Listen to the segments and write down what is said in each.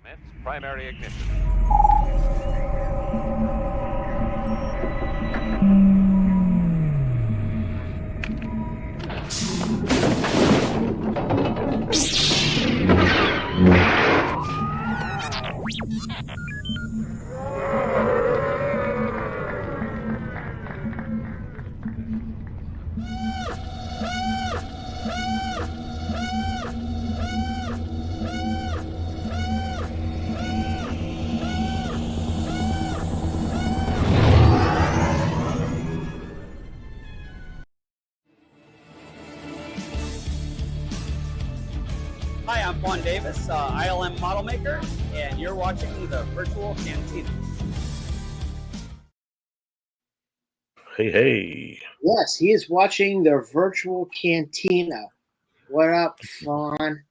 Commence primary ignition. Hi, I'm Juan Davis, ILM model maker, and you're watching the Virtual Cantina. Hey. Yes, he is watching the Virtual Cantina. What up, Fawn?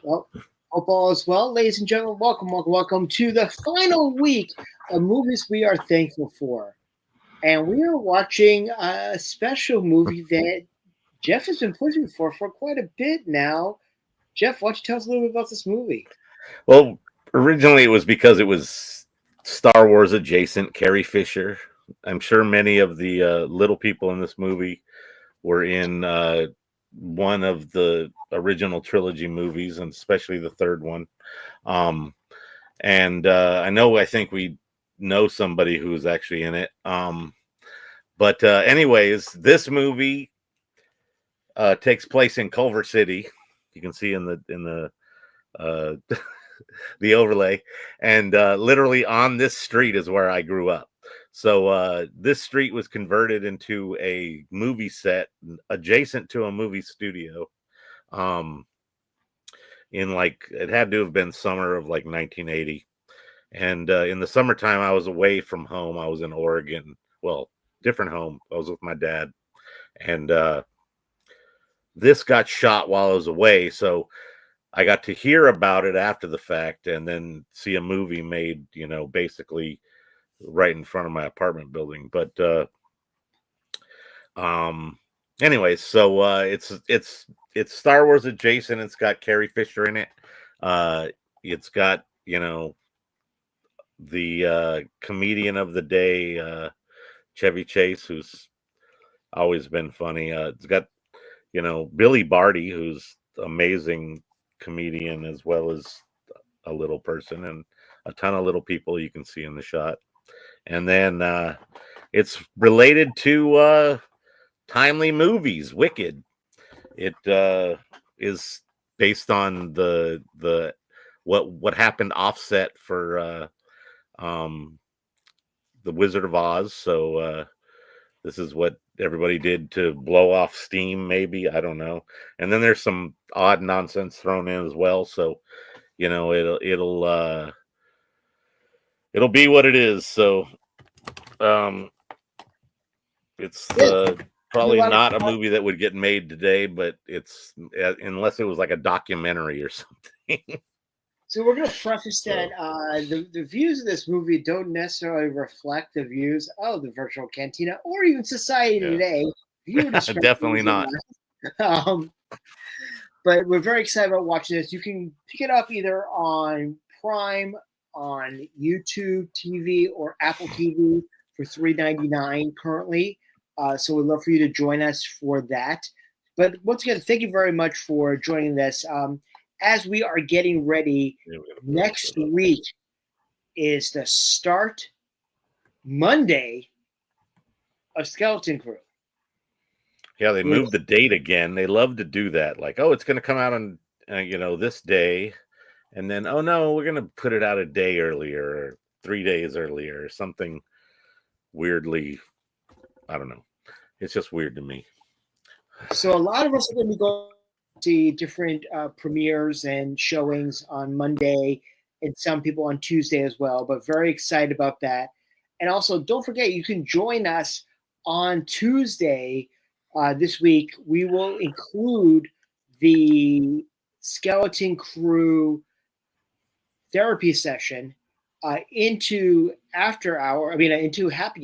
Well, hope all is well. Ladies and gentlemen, welcome to the final week of movies we are thankful for. And we are watching a special movie that Jeff has been pushing for quite a bit now. Jeff, why don't you tell us a little bit about this movie? Well, originally it was because it was Star Wars adjacent, Carrie Fisher. I'm sure many of the little people in this movie were in one of the original trilogy movies, and especially the third one. I think we know somebody who's actually in it. But anyways, this movie takes place in Culver City. You can see in the the overlay, and literally on this street is where I grew up. So this street was converted into a movie set adjacent to a movie studio. In it had to have been summer of 1980, and in the summertime I was away from home. I was in Oregon. Well, different home. I was with my dad, and this got shot while I was away, so I got to hear about it after the fact and then see a movie made, basically right in front of my apartment building. But anyways, so it's Star Wars adjacent. It's got Carrie Fisher in it. It's got, the comedian of the day, Chevy Chase, who's always been funny. It's got, Billy Barty, who's amazing comedian as well as a little person, and a ton of little people you can see in the shot. And then it's related to timely movies, Wicked. It is based on the what happened offset for the Wizard of Oz. So this is what everybody did to blow off steam, maybe. I don't know. And then there's some odd nonsense thrown in as well. So, it'll be what it is. So, it's probably not a movie that would get made today, but it's unless it was like a documentary or something. So we're going to preface that the views of this movie don't necessarily reflect the views of the Virtual Cantina or even society today. Definitely not. But we're very excited about watching this. You can pick it up either on Prime, on YouTube TV, or Apple TV for $3.99 currently. So we'd love for you to join us for that. But once again, thank you very much for joining this. As we are getting ready, next week is the start Monday of Skeleton Crew. Yeah, they moved the date again. They love to do that. Like, oh, it's going to come out on, this day. And then, oh, no, we're going to put it out a day earlier or 3 days earlier or something weirdly. I don't know. It's just weird to me. So a lot of us are going to be going to see different premieres and showings on Monday and some people on Tuesday as well, but very excited about that. And also, don't forget, you can join us on Tuesday this week. We will include the Skeleton Crew therapy session into happy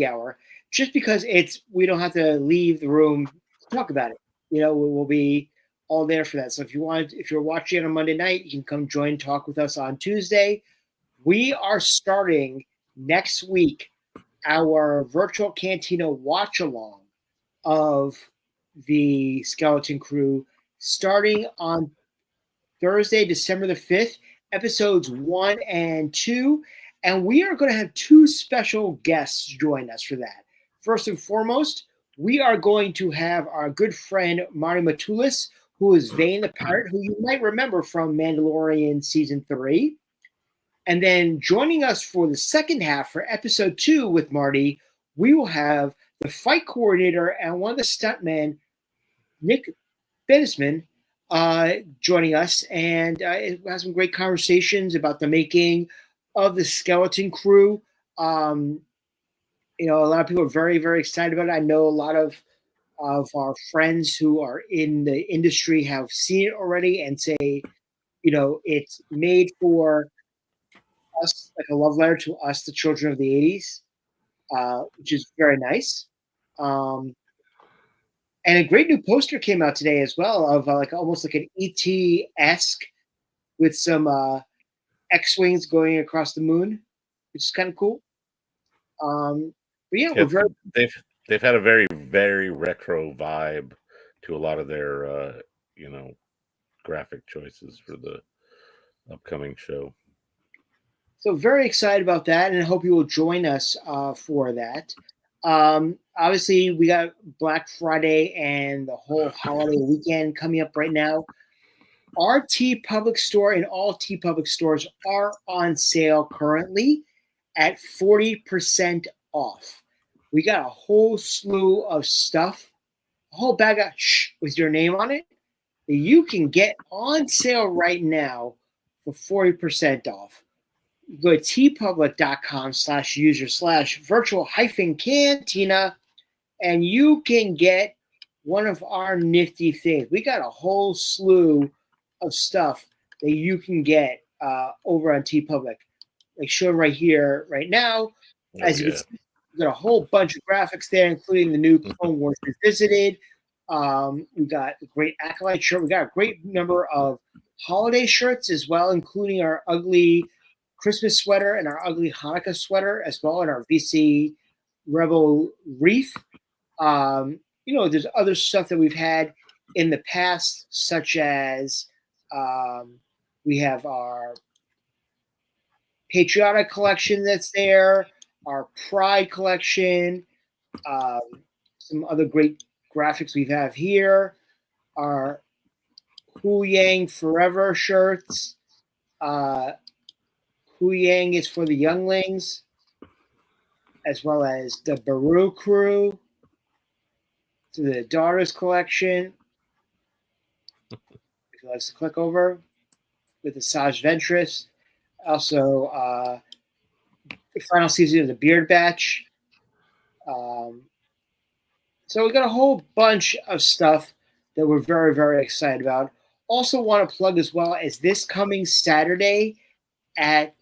hour, just because we don't have to leave the room to talk about it. We'll be all there for that. So if you're watching on a Monday night, you can come join and talk with us on Tuesday. We are starting next week our virtual Cantina watch along of the Skeleton Crew, starting on Thursday, December the 5th, episodes 1 and 2. And we are going to have 2 special guests join us for that. First and foremost, we are going to have our good friend Marty Matulis, who is Vane the Pirate, who you might remember from Mandalorian Season 3. And then joining us for the second half for episode 2 with Marty, we will have the fight coordinator and one of the stuntmen, Nick Bennisman, joining us. And it has some great conversations about the making of the Skeleton Crew. A lot of people are very, very excited about it. I know a lot of our friends who are in the industry have seen it already and say, it's made for us, like a love letter to us, the children of the 80s, which is very nice. And a great new poster came out today as well of almost like an ET-esque with some X-wings going across the moon, which is kind of cool. But yeah, we're very. They've had a very, very retro vibe to a lot of their graphic choices for the upcoming show. So very excited about that, and I hope you will join us for that. Obviously, we got Black Friday and the whole holiday weekend coming up right now. Our TeePublic store and all TeePublic stores are on sale currently at 40% off. We got a whole slew of stuff, a whole bag of with your name on it that you can get on sale right now for 40% off. Go to tpublic.com/user/virtual-cantina, and you can get one of our nifty things. We got a whole slew of stuff that you can get over on TeePublic. Like shown right here, right now. As you can see, we got a whole bunch of graphics there, including the new Clone Wars Revisited. We got a great Acolyte shirt. We got a great number of holiday shirts as well, including our ugly Christmas sweater and our ugly Hanukkah sweater as well, and our VC Rebel wreath. There's other stuff that we've had in the past, such as we have our Patriotic collection that's there, our Pride collection, some other great graphics we have here, our Hu Yang Forever shirts. Hu Yang is for the younglings, as well as the Baru crew, to the Daughters collection. If you like to click over with the Saj Ventress. Also, the final season of the Beard Batch. So we got a whole bunch of stuff that we're very, very excited about. Also want to plug as well as this coming Saturday at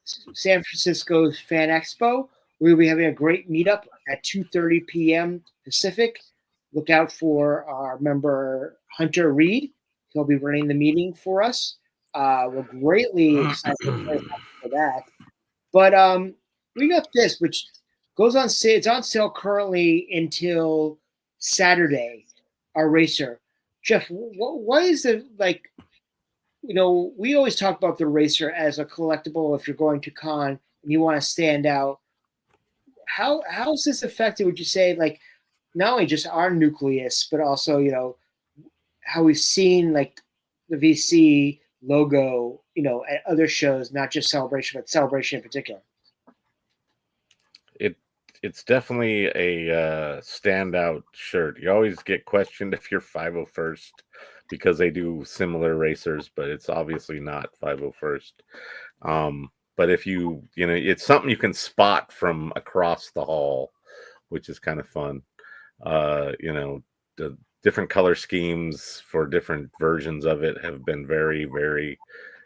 San Francisco's Fan Expo. We'll be having a great meetup at 2:30 p.m. Pacific. Look out for our member Hunter Reed. He'll be running the meeting for us. We're greatly excited for that. But we got this, which goes on sale. It's on sale currently until Saturday. Our racer, Jeff. What is the like? We always talk about the racer as a collectible. If you're going to con and you want to stand out, how's this affected? Would you say like not only just our nucleus, but also how we've seen like the VC logo, at other shows, not just Celebration, but Celebration in particular. It's definitely a standout shirt. You always get questioned if you're 501st because they do similar racers, but it's obviously not 501st. But if it's something you can spot from across the hall, which is kind of fun. The different color schemes for different versions of it have been very, very,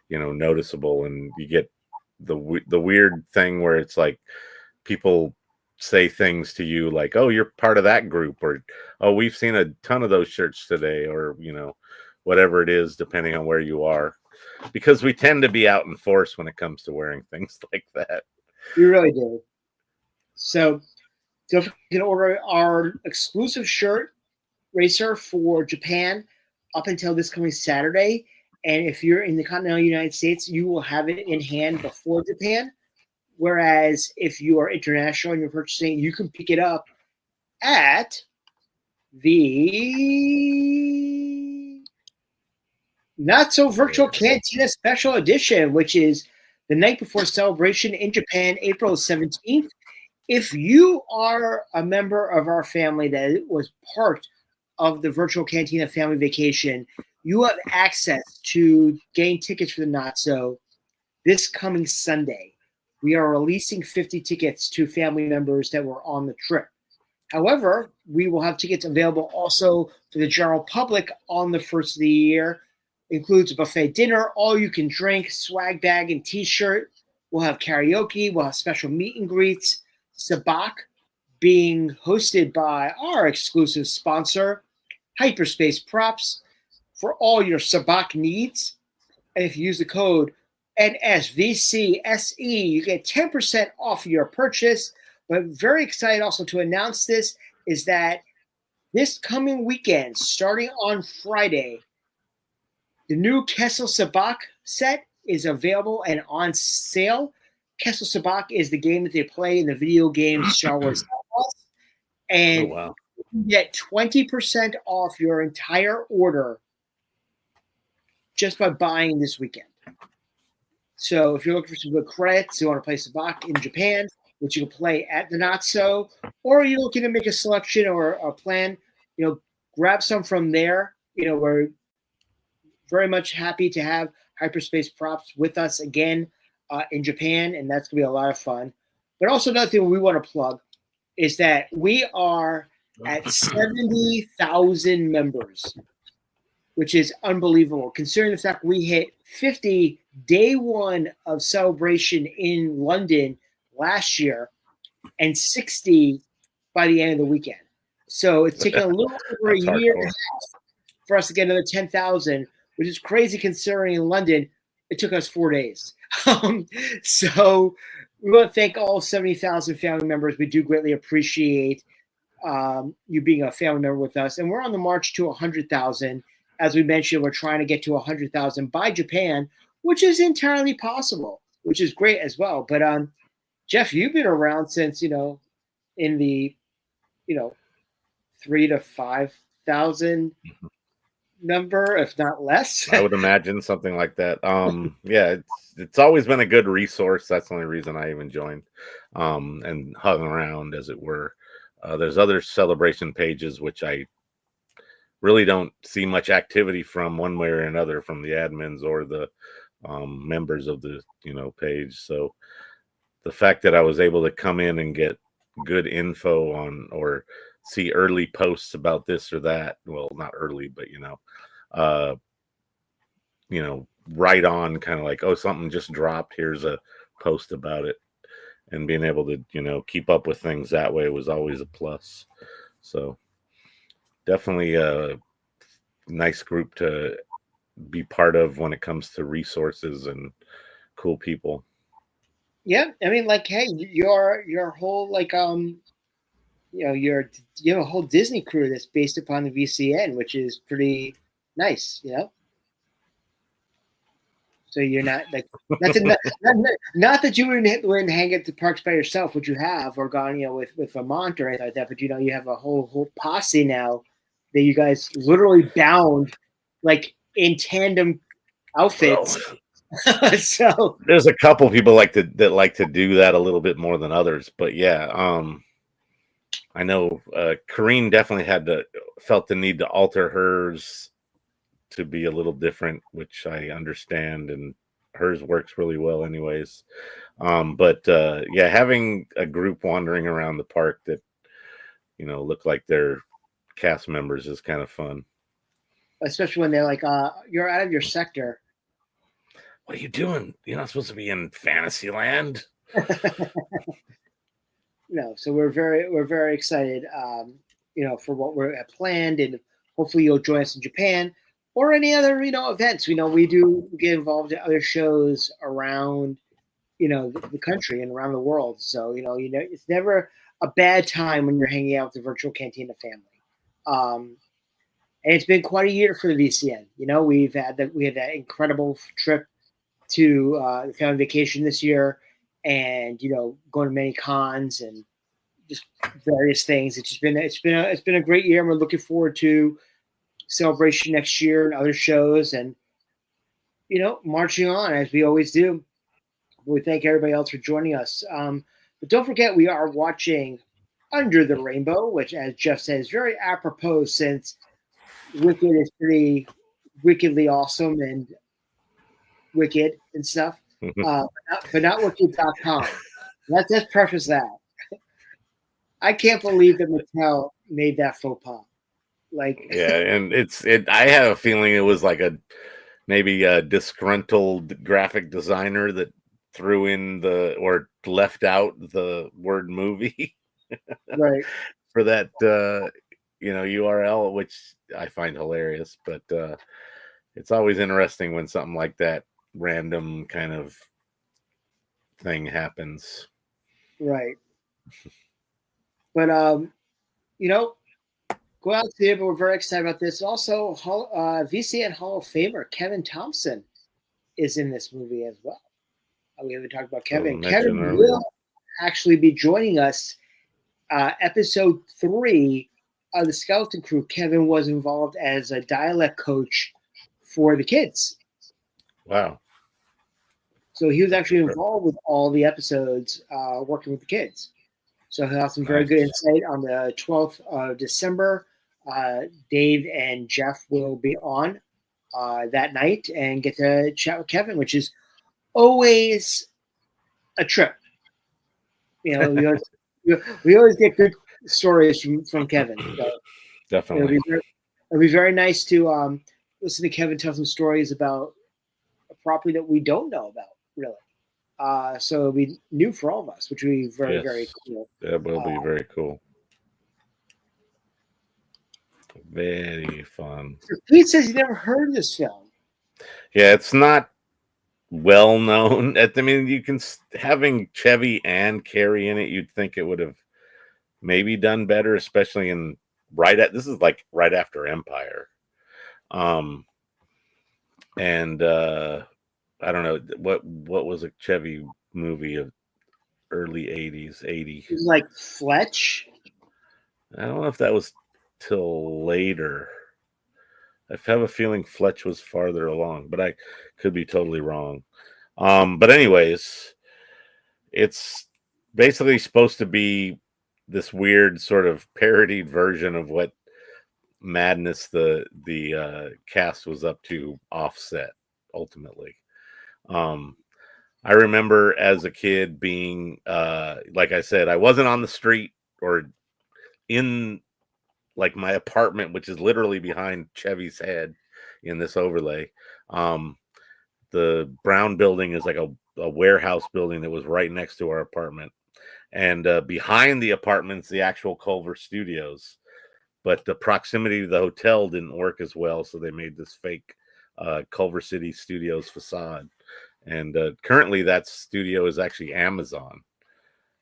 noticeable. And you get the weird thing where it's like people say things to you like, oh, you're part of that group, or, oh, we've seen a ton of those shirts today, or, whatever it is, depending on where you are, because we tend to be out in force when it comes to wearing things like that. We really do. So don't forget to order our exclusive shirt racer for Japan up until this coming Saturday. And if you're in the continental United States, you will have it in hand before Japan. Whereas if you are international and you're purchasing, you can pick it up at the Not So Virtual Cantina Special Edition, which is the night before Celebration in Japan, April 17th. If you are a member of our family that was part of the Virtual Cantina family vacation, you have access to getting tickets for the Not So this coming Sunday. We are releasing 50 tickets to family members that were on the trip. However, we will have tickets available also for the general public on the first of the year. Includes a buffet dinner, all you can drink, swag bag and t-shirt. We'll have karaoke. We'll have special meet and greets. Sabak being hosted by our exclusive sponsor, Hyperspace Props, for all your Sabak needs. And if you use the code NSVCSE, you get 10% off your purchase. But very excited also to announce this is that this coming weekend, starting on Friday, the new Kessel Sabak set is available and on sale. Kessel Sabak is the game that they play in the video game Star Wars Outlaws. And you get 20% off your entire order just by buying this weekend. So if you're looking for some good credits, you want to play Sabak in Japan, which you can play at the Not So, or you're looking to make a selection or a plan, grab some from there. We're very much happy to have Hyperspace Props with us again in Japan, and that's going to be a lot of fun. But also another thing we want to plug is that we are at 70,000 members, which is unbelievable, considering the fact we hit 50 day one of Celebration in London last year and 60 by the end of the weekend. So it's taken a little over a year and a half for us to get another 10,000, which is crazy considering in London it took us 4 days. So we want to thank all 70,000 family members. We do greatly appreciate you being a family member with us. And we're on the march to 100,000. As we mentioned, we're trying to get to 100,000 by Japan, which is entirely possible, which is great as well. But Jeff, you've been around since, in the, 3,000 to 5,000 number, if not less. I would imagine something like that. Yeah, it's always been a good resource. That's the only reason I even joined and hung around, as it were. There's other celebration pages which I really don't see much activity from one way or another from the admins or the members of the page. So the fact that I was able to come in and get good info on or see early posts about this or that, well, not early, but right on, kind of like, oh, something just dropped, here's a post about it, and being able to keep up with things that way was always a plus. So definitely a nice group to be part of when it comes to resources and cool people. Yeah, I mean, hey, your whole you have a whole Disney crew that's based upon the VCN, which is pretty nice, So you're not not that you wouldn't hang at the parks by yourself, which you have, or gone with Vermont or anything like that, but you have a whole posse now that you guys literally bound in tandem outfits. Well, so there's a couple people that like to do that a little bit more than others, but yeah, I know Carrie definitely felt the need to alter hers to be a little different, which I understand, and hers works really well anyways. But yeah, having a group wandering around the park that look like they're cast members is kind of fun, especially when they're like, you're out of your sector. What are you doing? You're not supposed to be in Fantasyland. So we're very excited, for what we're planned, and hopefully you'll join us in Japan. or any other, events. We do get involved in other shows around, the country and around the world. So, it's never a bad time when you're hanging out with the Virtual Cantina family. And it's been quite a year for the VCN. We had that incredible trip to the family vacation this year, and going to many cons and just various things. It's been a great year, and we're looking forward to Celebration next year and other shows, and marching on as we always do. We thank everybody else for joining us. But don't forget, we are watching Under the Rainbow, which, as Jeff said, is very apropos since Wicked is pretty wickedly awesome and wicked and stuff. But not wicked.com. Let's preface that. I can't believe that Mattel made that faux pas. Yeah, and I have a feeling it was like maybe a disgruntled graphic designer that threw in or left out the word movie right for that URL, which I find hilarious. But it's always interesting when something like that random kind of thing happens. Right. But go out to it. But we're very excited about this. Also, VCN Hall of Famer Kevin Thompson is in this movie as well. We haven't talked about Kevin. Kevin will actually be joining us episode 3 of the Skeleton Crew. Kevin was involved as a dialect coach for the kids. Wow. So he was actually involved with all the episodes, working with the kids. So he'll have some very good insight on the 12th of December. Dave and Jeff will be on that night and get to chat with Kevin, which is always a trip. We always get good stories from Kevin. So definitely. It'll be very nice to listen to Kevin tell some stories about a property that we don't know about, really. So it'll be new for all of us, which will be very, very cool. That will be very cool. Very fun. Pete says he never heard of this film. Yeah, it's not well known. I mean, having Chevy and Carrie in it, you'd think it would have maybe done better, especially this is like right after Empire. And I don't know what was a Chevy movie of early 80s, 80. It was like Fletch. I don't know if that was till later. I have a feeling Fletch was farther along, but I could be totally wrong. But anyways, it's basically supposed to be this weird sort of parodied version of what madness the cast was up to, Offset, ultimately. I remember as a kid being, like I said, I wasn't on the street or in like my apartment, which is literally behind Chevy's head in this overlay. The brown building is like a warehouse building that was right next to our apartment. And behind the apartment's the actual Culver Studios. But the proximity to the hotel didn't work as well, so they made this fake Culver City Studios facade. And currently that studio is actually Amazon.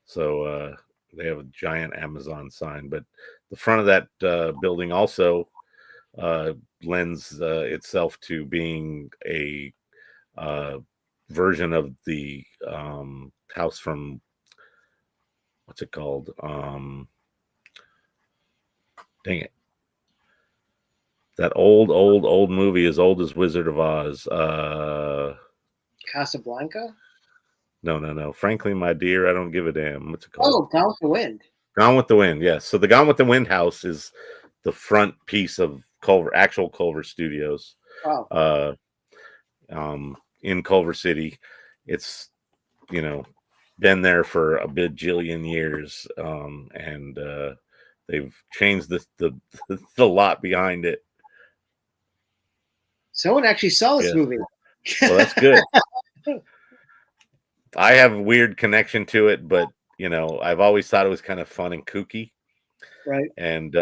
So they have a giant Amazon sign. But the front of that building also lends itself to being a version of the house from, what's it called? Dang it. That old movie, as old as Wizard of Oz. Casablanca? No. Frankly, my dear, I don't give a damn. What's it called? Oh, Gone with the Wind. Gone with the Wind, yes. So the Gone with the Wind house is the front piece of actual Culver Studios. Wow. In Culver City. It's, been there for a bajillion years. And they've changed the lot behind it. Someone actually saw this movie. Well, that's good. I have a weird connection to it, but I've always thought it was kind of fun and kooky. Right. And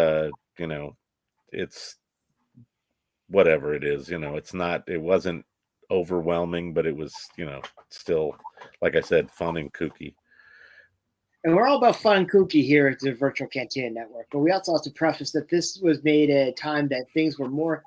it's whatever it is, it wasn't overwhelming, but it was, still, like I said, fun and kooky. And we're all about fun and kooky here at the Virtual Cantina Network. But we also have to preface that this was made at a time that things were more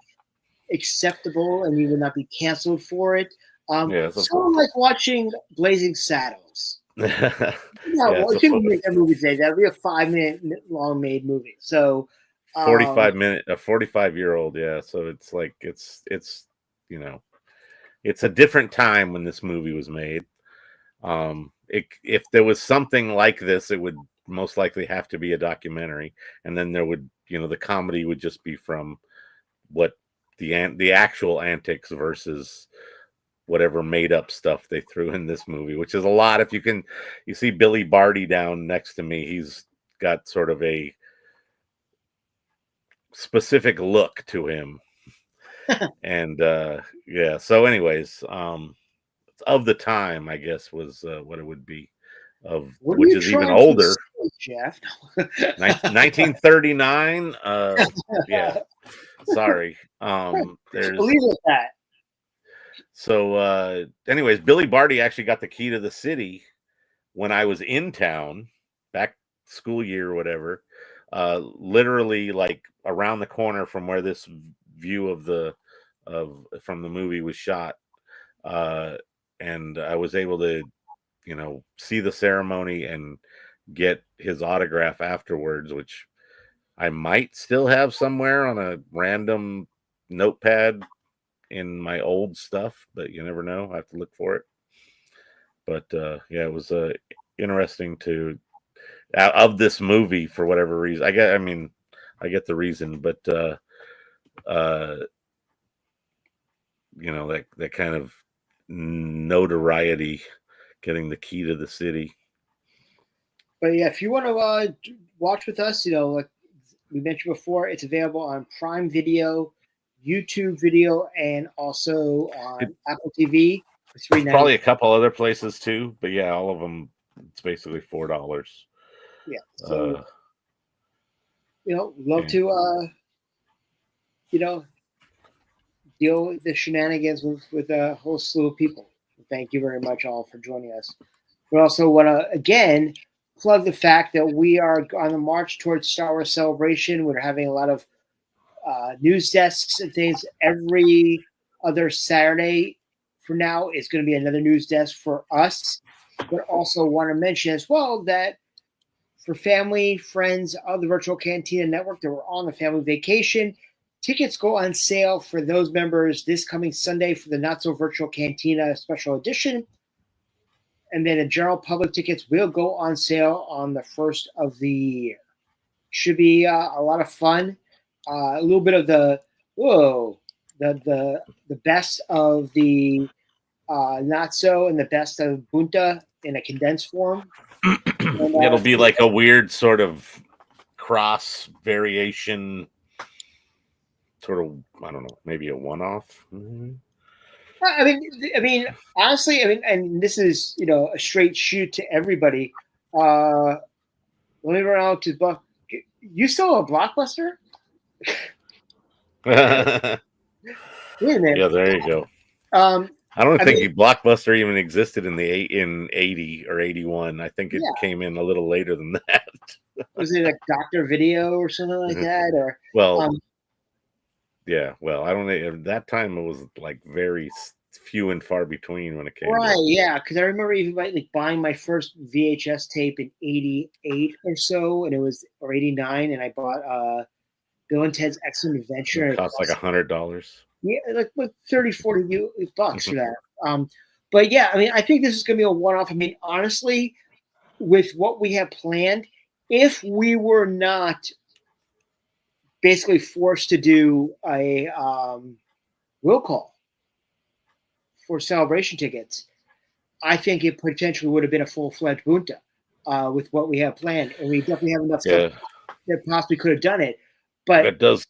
acceptable and you would not be canceled for it. Sort of like watching Blazing Saddles. Yeah, you couldn't make that movie today. That would be a 5-minute long made movie. So 45-year-old, yeah. So it's like it's it's a different time when this movie was made. If there was something like this, it would most likely have to be a documentary, and then there would, the comedy would just be from what the actual antics versus whatever made up stuff they threw in this movie, which is a lot. If you see Billy Barty down next to me, he's got sort of a specific look to him. And yeah, so anyways, of the time, I guess, was what it would be, which is even older. Jeff? 1939. Yeah, sorry. Leave it at that. So anyways, Billy Barty actually got the key to the city when I was in town, back school year or whatever, literally like around the corner from where this view from the movie was shot. And I was able to, see the ceremony and get his autograph afterwards, which I might still have somewhere on a random notepad in my old stuff, but you never know. I have to look for it. But yeah, it was interesting of this movie for whatever reason. I get the reason, but that kind of notoriety, getting the key to the city. But yeah, if you want to watch with us, like we mentioned before, it's available on Prime Video, YouTube Video, and also on Apple TV for $3.99. Probably a couple other places too, but yeah, all of them, it's basically $4. Yeah. So, love to, deal with the shenanigans with a whole slew of people. Thank you very much all for joining us. We also want to, again, plug the fact that we are on the march towards Star Wars Celebration. We're having a lot of news desks and things every other Saturday. For now, it's going to be another news desk for us. But also want to mention as well that for family, friends of the Virtual Cantina Network that were on the family vacation, tickets go on sale for those members this coming Sunday for the Not So Virtual Cantina Special Edition. And then the general public tickets will go on sale on the 1st of the year. Should be a lot of fun. A little bit of the best of the Not So and the best of Bunta in a condensed form. And, it'll be like a weird sort of cross variation, sort of, I don't know, maybe a one-off. Mm-hmm. I mean, honestly, and this is a straight shoot to everybody. Let me run out to you still a Blockbuster? Yeah, there you go. I don't think Blockbuster even existed in 80 or 81. I think it came in a little later than that. Was it like Dr. Video or something like that? Or yeah, well, I don't know. At that time, it was like very few and far between when it came. Right, yeah, because I remember even buying my first VHS tape in 88 or so, and or 89, and I bought Bill and Ted's Excellent Adventure. It cost like $100. Yeah, like $30, $40 for that. But yeah, I think this is going to be a one-off. Honestly, with what we have planned, if we were not basically forced to do a will call for celebration tickets, I think it potentially would have been a full-fledged Bunta with what we have planned, and we definitely have enough stuff that possibly could have done it. But it does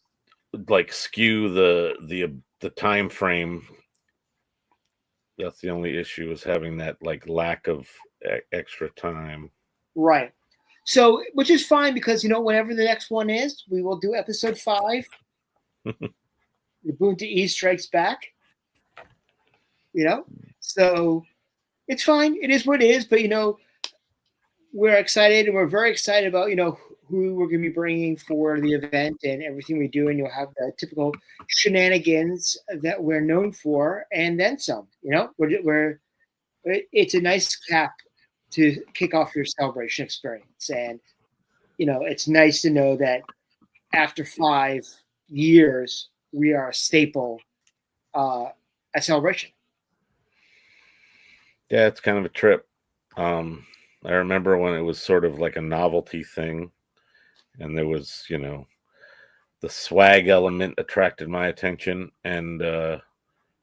like skew the time frame. That's the only issue, is having that like lack of extra time. Right. So, which is fine because whenever the next one is, we will do episode 5. the Boonta East strikes back. So it's fine. It is what it is. But we're excited, and we're very excited about who we're going to be bringing for the event and everything we do, and you'll have the typical shenanigans that we're known for, and then some. It's a nice cap to kick off your celebration experience, and it's nice to know that after 5 years we are a staple at Celebration. Yeah, it's kind of a trip. I remember when it was sort of like a novelty thing, and there was, the swag element attracted my attention, and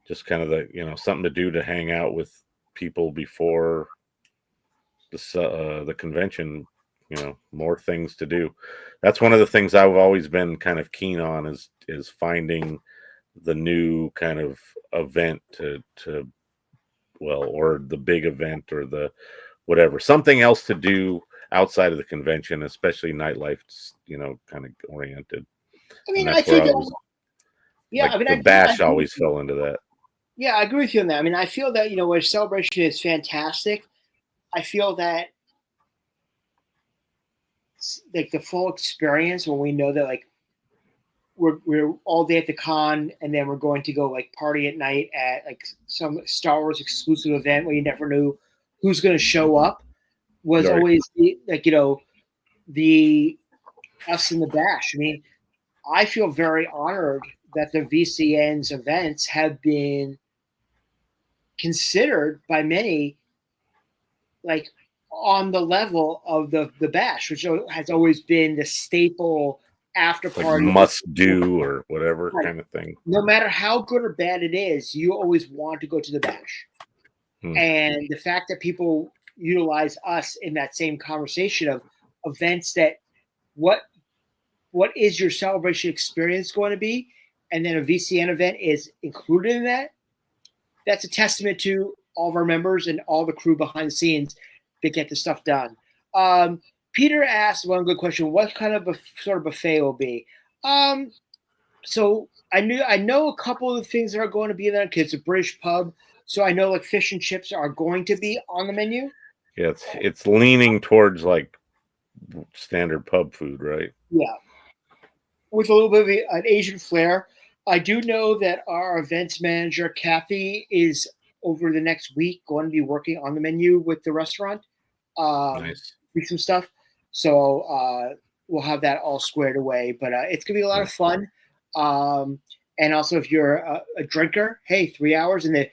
just kind of the, something to do to hang out with people before the convention, more things to do. That's one of the things I've always been kind of keen on is finding the new kind of event or the big event or the whatever, something else to do outside of the convention, especially nightlife, kind of oriented. I mean, I think the bash always fell into that. Yeah, I agree with you on that. I mean, I feel that, where Celebration is fantastic, I feel that like the full experience when we know that like we're all day at the con, and then we're going to go like party at night at like some Star Wars exclusive event where you never knew who's going to show up, was Right. always the us in the bash. I mean, I feel very honored that the VCN's events have been considered by many like on the level of the bash, which has always been the staple after party, like must do or whatever Right. kind of thing. No matter how good or bad it is, you always want to go to the bash. And the fact that people utilize us in that same conversation of events that what is your celebration experience going to be, and then a VCN event is included in that, that's a testament to all of our members and all the crew behind the scenes that get the stuff done. Peter asked one good question: what kind of a sort of buffet will be? So I know a couple of the things that are going to be there because it's a British pub. So I know like fish and chips are going to be on the menu. Yeah, it's leaning towards like standard pub food, right? Yeah, with a little bit of an Asian flair. I do know that our events manager Kathy is over the next week going to be working on the menu with the restaurant. Nice. With some stuff. So we'll have that all squared away. But it's gonna be a lot of fun. And also, if you're a drinker, hey, 3 hours, and the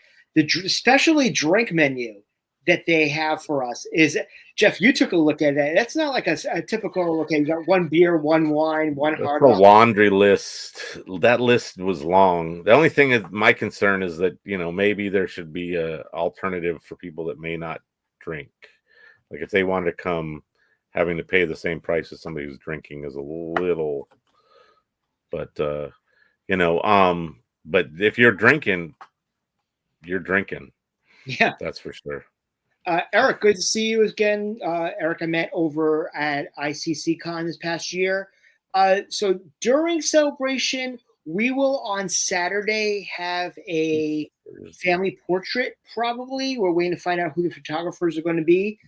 especially drink menu that they have for us is, Jeff, you took a look at it. That's not like a typical, okay, you got one beer, one wine, one hard rock. A laundry list. That list was long. The only thing is my concern is that, maybe there should be a alternative for people that may not drink. Like if they wanted to come, having to pay the same price as somebody who's drinking is a little, but, but if you're drinking, you're drinking. Yeah. That's for sure. Eric, good to see you again. Eric, I met over at ICC Con this past year. So during Celebration, we will on Saturday have a family portrait, probably. We're waiting to find out who the photographers are going to be.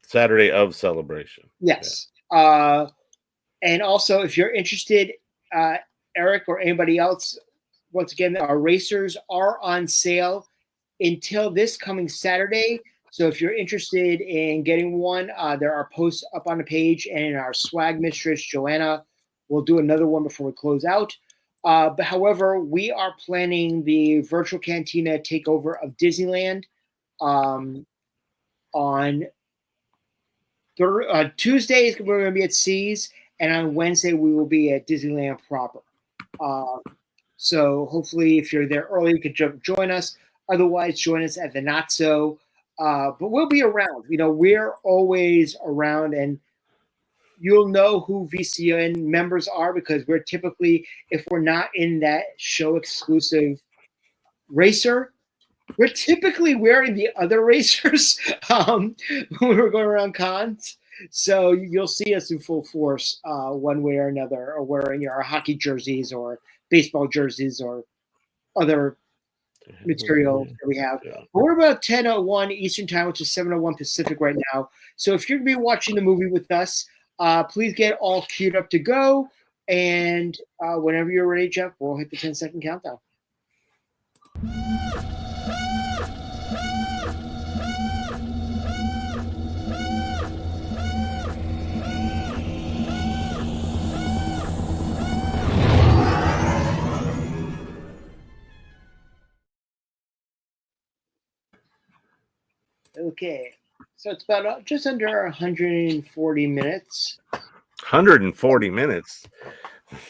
Saturday of Celebration. Yes. Yeah. And also, if you're interested, Eric or anybody else, once again, our racers are on sale until this coming Saturday. So if you're interested in getting one, there are posts up on the page, and our swag mistress, Joanna, will do another one before we close out. But however, we are planning the virtual cantina takeover of Disneyland on Tuesday. We're going to be at C's, and on Wednesday we will be at Disneyland proper. So hopefully, if you're there early, you could join us. Otherwise, join us at the Not So. But we'll be around. We're always around, and you'll know who VCN members are because we're typically, if we're not in that show exclusive racer, we're typically wearing the other racers when we're going around cons. So you'll see us in full force, one way or another, or wearing our hockey jerseys or baseball jerseys or other material that we have. Yeah. But we're about 10:01 Eastern Time, which is 7:01 Pacific right now. So if you're going to be watching the movie with us, please get all queued up to go. And whenever you're ready, Jeff, we'll hit the 10-second countdown. Okay, so it's about just under 140 minutes. 140 minutes.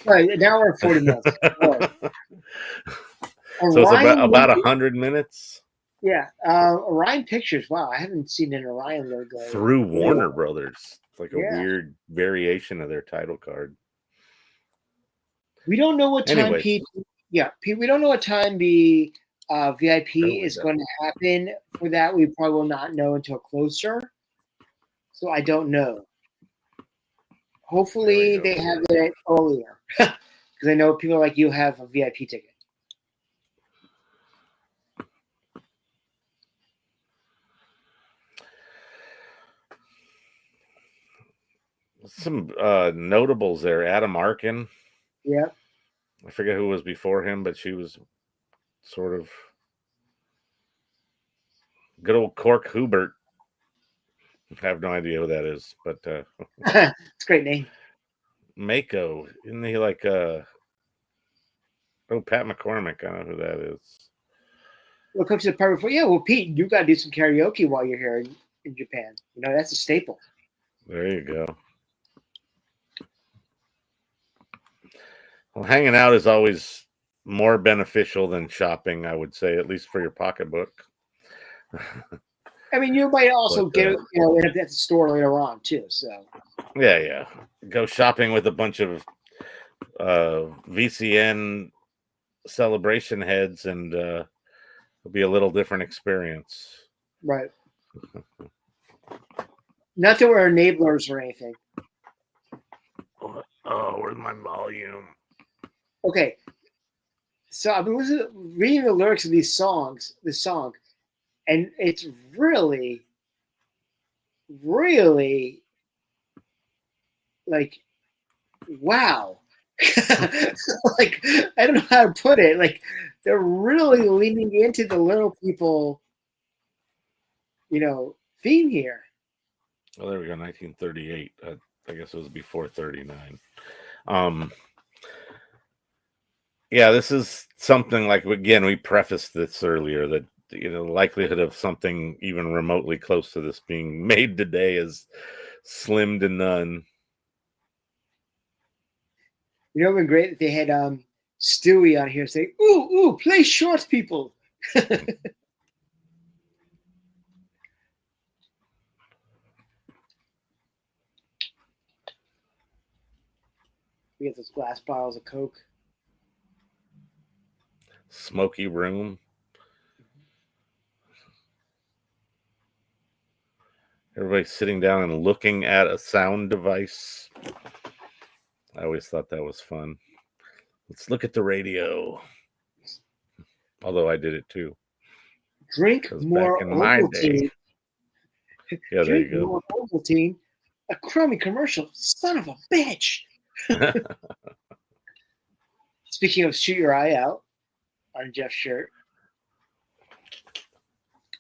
Right, an hour and 40 minutes. So it's about 100 minutes? Yeah. Orion Pictures. Wow, I haven't seen an Orion logo. Through Warner Brothers. It's like a weird variation of their title card. We don't know what time, Pete. Yeah, Pete, we don't know what time the VIP is going to happen for that. We probably will not know until closer. So I don't know. Hopefully they have it earlier. Because I know people like you have a VIP ticket. Some notables there. Adam Arkin. Yeah. I forget who was before him, but she was sort of good old Cork Hubert. I have no idea who that is, but it's a great name. Mako. Isn't he like Pat McCormick? I know who that is. Well, come to the part before. Yeah, well, Pete, you got to do some karaoke while you're here in Japan. You know, that's a staple. There you go. Well, hanging out is always more beneficial than shopping, I would say, at least for your pocketbook. I mean, you might also end up at the store later on too. So yeah, go shopping with a bunch of VCN celebration heads, and it'll be a little different experience. Right. Not that we're enablers or anything. Oh, where's my volume? Okay, so I've been reading the lyrics of this song, and it's really, really like, wow. Like, I don't know how to put it. Like, they're really leaning into the little people, theme here. Oh, there we go, 1938. I guess it was before 39. Yeah, this is something like, again, we prefaced this earlier, that the likelihood of something even remotely close to this being made today is slim to none. It would have been great if they had Stewie on here saying, ooh, play short, people. We get those glass bottles of Coke. Smoky room. Everybody's sitting down and looking at a sound device. I always thought that was fun. Let's look at the radio. Although I did it too. Drink more Ovaltine. Yeah, there you go. More Ovaltine. A crummy commercial. Son of a bitch. Speaking of shoot your eye out on Jeff's shirt.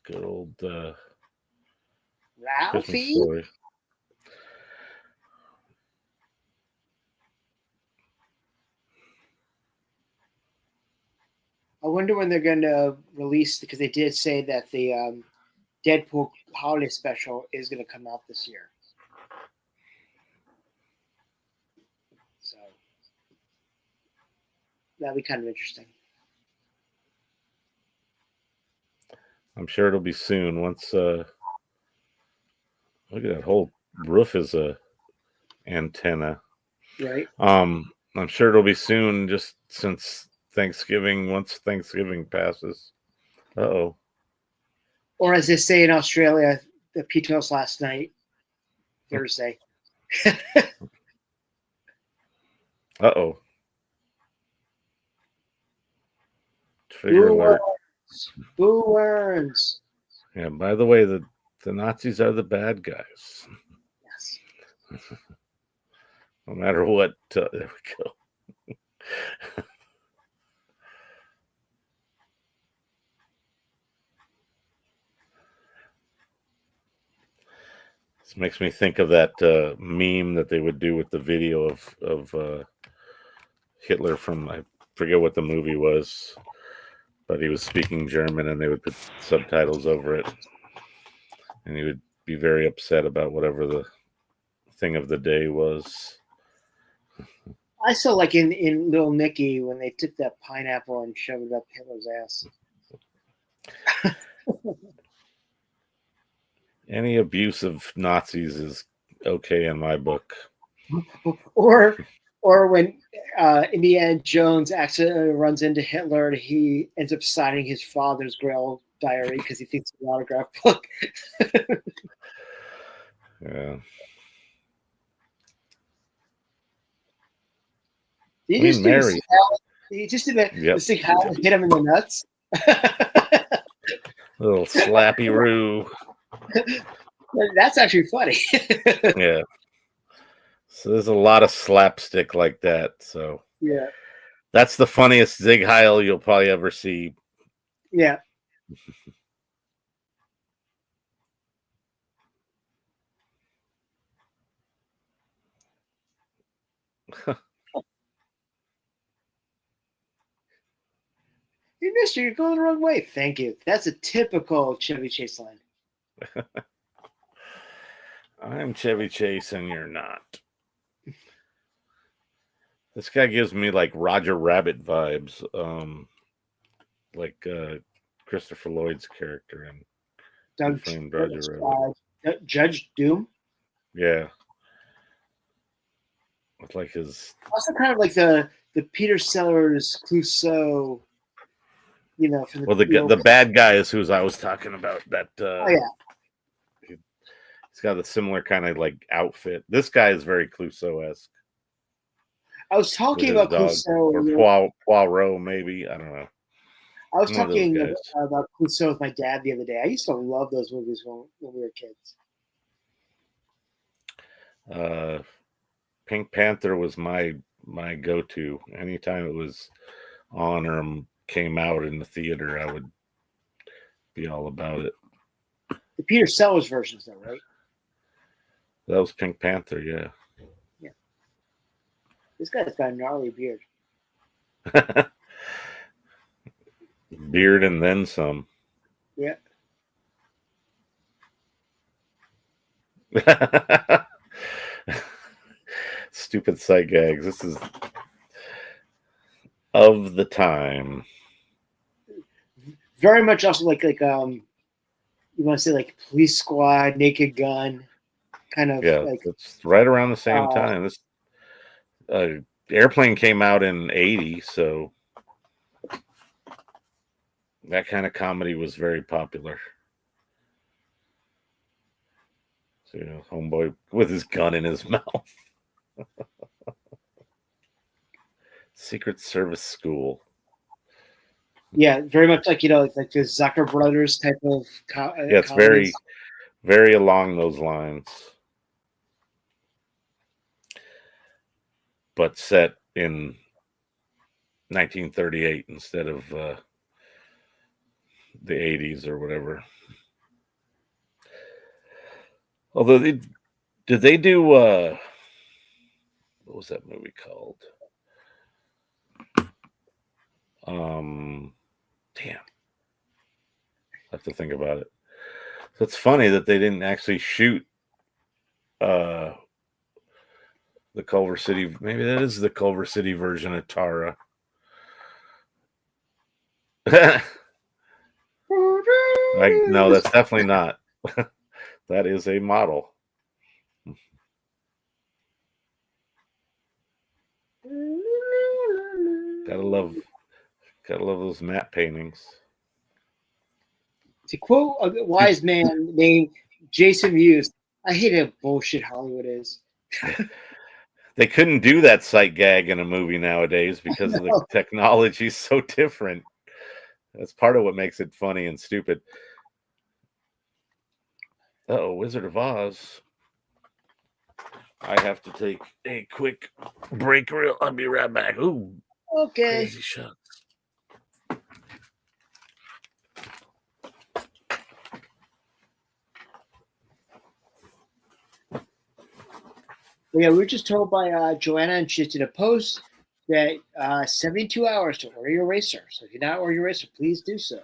Good old Ralphie. I wonder when they're going to release, because they did say that the Deadpool holiday special is going to come out this year. So that'll be kind of interesting. I'm sure it'll be soon. Once look at that whole roof is a antenna. Right. I'm sure it'll be soon, just since Thanksgiving, once Thanksgiving passes. Uh-oh. Or as they say in Australia, the Pete told us last night, Thursday. Uh-oh. Boo Earns. Boo Earns. Yeah, by the way, the Nazis are the bad guys. Yes. No matter what. There we go. This makes me think of that meme that they would do with the video of Hitler from, I forget what the movie was, but he was speaking German and they would put subtitles over it. And he would be very upset about whatever the thing of the day was. I saw like in Little Nicky when they took that pineapple and shoved it up Hitler's ass. Any abuse of Nazis is okay in my book. Or when Indiana Jones accidentally runs into Hitler and he ends up signing his father's Grail diary because he thinks it's an autograph book. Yeah. Mary. You just did this thing how hit him in the nuts. Little slappy roo. That's actually funny. Yeah. So there's a lot of slapstick like that. So yeah, that's the funniest Zig Heil you'll probably ever see. Yeah. Hey, mister, you're going the wrong way. Thank you. That's a typical Chevy Chase line. I'm Chevy Chase and you're not. This guy gives me like Roger Rabbit vibes. Like Christopher Lloyd's character in Judge Doom. Yeah. With like his also kind of like the Peter Sellers Clouseau. You know, from the bad guy is who I was talking about. That he's got a similar kind of like outfit. This guy is very Clouseau-esque. I was talking about Clouseau or Poirot, maybe. I don't know. I was talking about Clouseau with my dad the other day. I used to love those movies when we were kids. Pink Panther was my go-to. Anytime it was on or came out in the theater, I would be all about it. The Peter Sellers versions, though, right? That was Pink Panther, yeah. Yeah. This guy's got a gnarly beard. Beard and then some. Yeah. Stupid sight gags. This is of the time. Very much also like you want to say like Police Squad, Naked Gun, kind of. Yeah, like it's right around the same time. This Airplane came out in '80, so that kind of comedy was very popular. So, homeboy with his gun in his mouth. Secret Service school. Yeah, very much like like the Zucker Brothers type of. Yeah, it's very, very along those lines, but set in 1938 instead of the 80s or whatever. Although did they do what was that movie called? Damn. I have to think about it. So it's funny that they didn't actually shoot the Culver City. Maybe that is the Culver City version of Tara. No, that's definitely not. That is a model. Gotta love those matte paintings. To quote a wise man named Jason Mewes, I hate how bullshit Hollywood is. They couldn't do that sight gag in a movie nowadays because of the technology is so different. That's part of what makes it funny and stupid. Oh, Wizard of Oz. I have to take a quick break. I'll be right back. Ooh, Okay. crazy shot. Yeah, we were just told by Joanna, and she did a post that 72 hours to order your racer. So if you're not ordering your racer, please do so.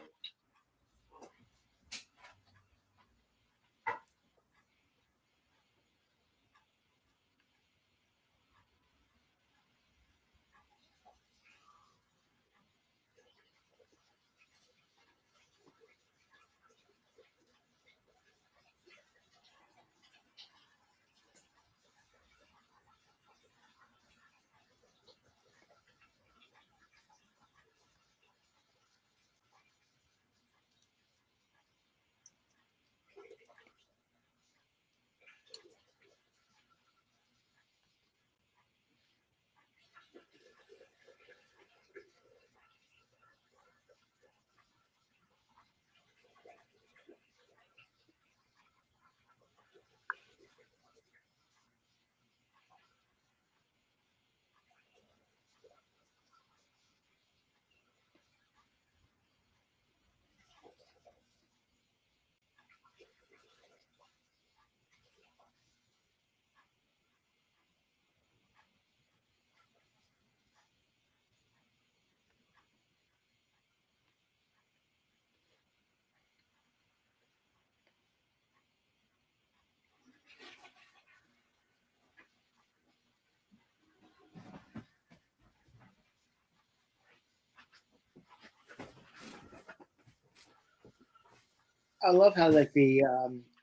I love how like the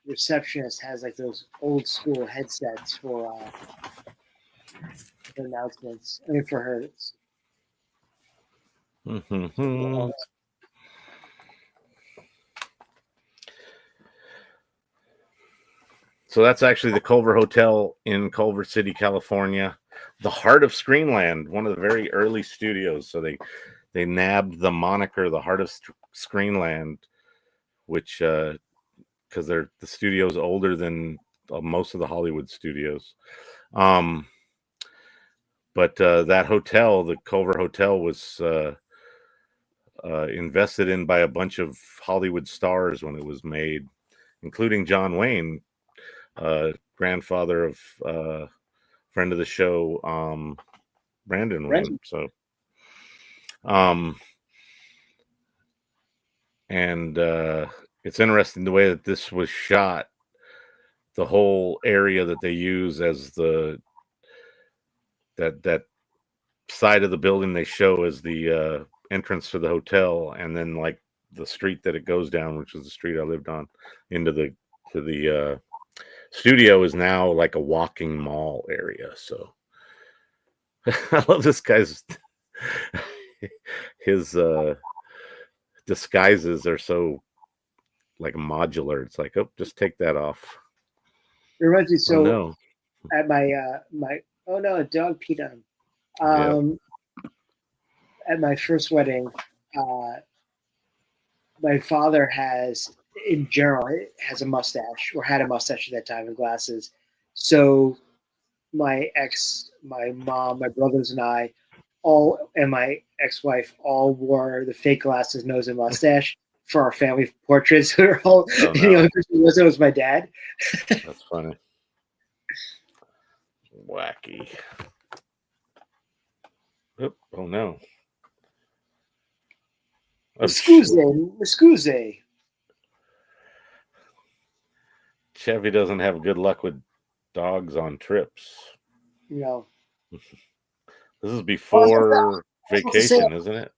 receptionist has like those old school headsets for announcements. I mean, for her. Mm-hmm. So that's actually the Culver Hotel in Culver City, California, the heart of Screenland, one of the very early studios. So they nabbed the moniker, the heart of Screenland, which because the studio's older than most of the Hollywood studios. But that hotel, the Culver Hotel, was invested in by a bunch of Hollywood stars when it was made, including John Wayne, grandfather of friend of the show, Brandon Wayne. So, and it's interesting the way that this was shot. The whole area that they use as that side of the building they show as the entrance to the hotel, and then like the street that it goes down, which is the street I lived on, into the studio, is now like a walking mall area. So I love this guy's his disguises are so like modular. It's like, oh, just take that off. It reminds me. So oh, no. at my oh no, a dog peed on him. At my first wedding, my father in general, has a mustache, or had a mustache at that time, and glasses. So my mom, my brothers, and I and my ex-wife all wore the fake glasses, nose, and mustache for our family portraits. We were all, the only person who was my dad. That's funny. Wacky. Oh no. Excuse. Chevy doesn't have good luck with dogs on trips. No. This is before vacation, isn't it?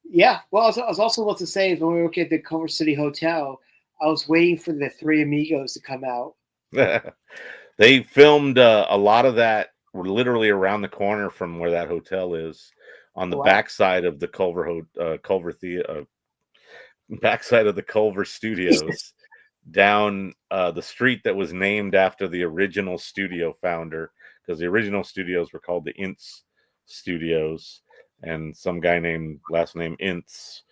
Yeah. Well, I was also about to say, when we were at the Culver City Hotel, I was waiting for the Three Amigos to come out. They filmed a lot of that literally around the corner from where that hotel is, on the backside of the backside of the Culver Studios. down the street that was named after the original studio founder, because the original studios were called the Ince Studios, and some guy named last name Ince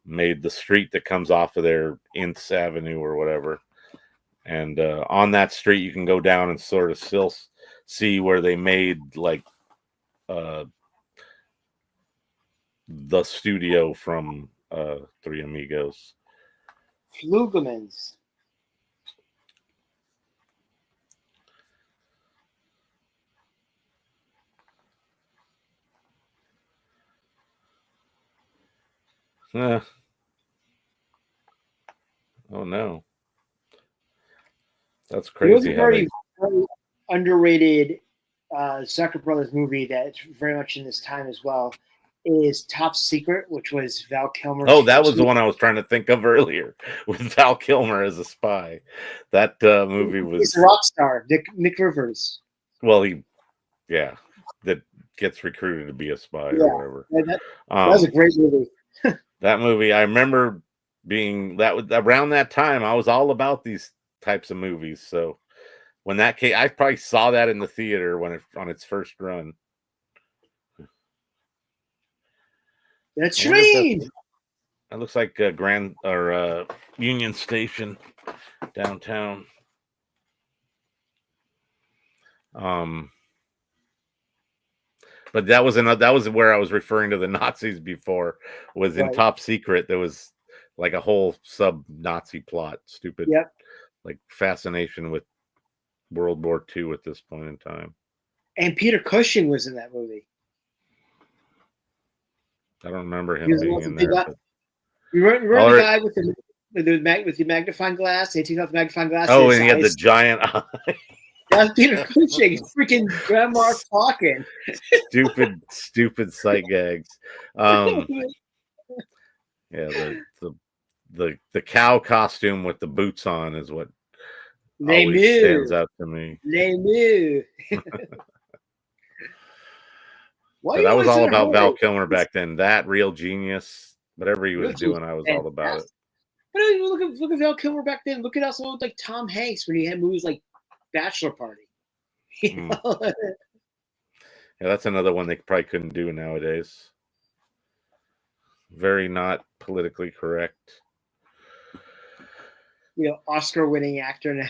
made the street that comes off of their Ince Avenue or whatever. And on that street, you can go down and sort of still see where they made like the studio from Three Amigos. Flugelmans. Oh no, that's It was crazy. a very underrated Zucker Brothers movie that's very much in this time as well. Is Top Secret, which was Val Kilmer's. Oh, that was the one I was trying to think of earlier, with Val Kilmer as a spy. That movie was. He's a rock star, Nick Rivers. Well, that gets recruited to be a spy or whatever. That was a great movie. That movie, I remember being around that time. I was all about these types of movies. So when that came, I probably saw that in the theater on its first run. That's strange. That looks like Union Station downtown. But that was where I was referring to the Nazis before. Was in Top Secret. There was like a whole sub-Nazi plot. Stupid. Yep. Like fascination with World War II at this point in time. And Peter Cushing was in that movie. I don't remember him being in there. You remember the guy with the magnifying glass? They took out the magnifying glass. Oh, and he had the giant eye. That's Peter Cushing. Freaking grandma talking. Stupid sight gags. Yeah, the cow costume with the boots on is what always stands out to me. Les Mieux. But I was all about Val Kilmer back then. That Real Genius, whatever he was doing, I was all about it. But look at Val Kilmer back then. Look at also like Tom Hanks when he had movies like Bachelor Party. Yeah, that's another one they probably couldn't do nowadays. Very not politically correct. Oscar-winning actor now.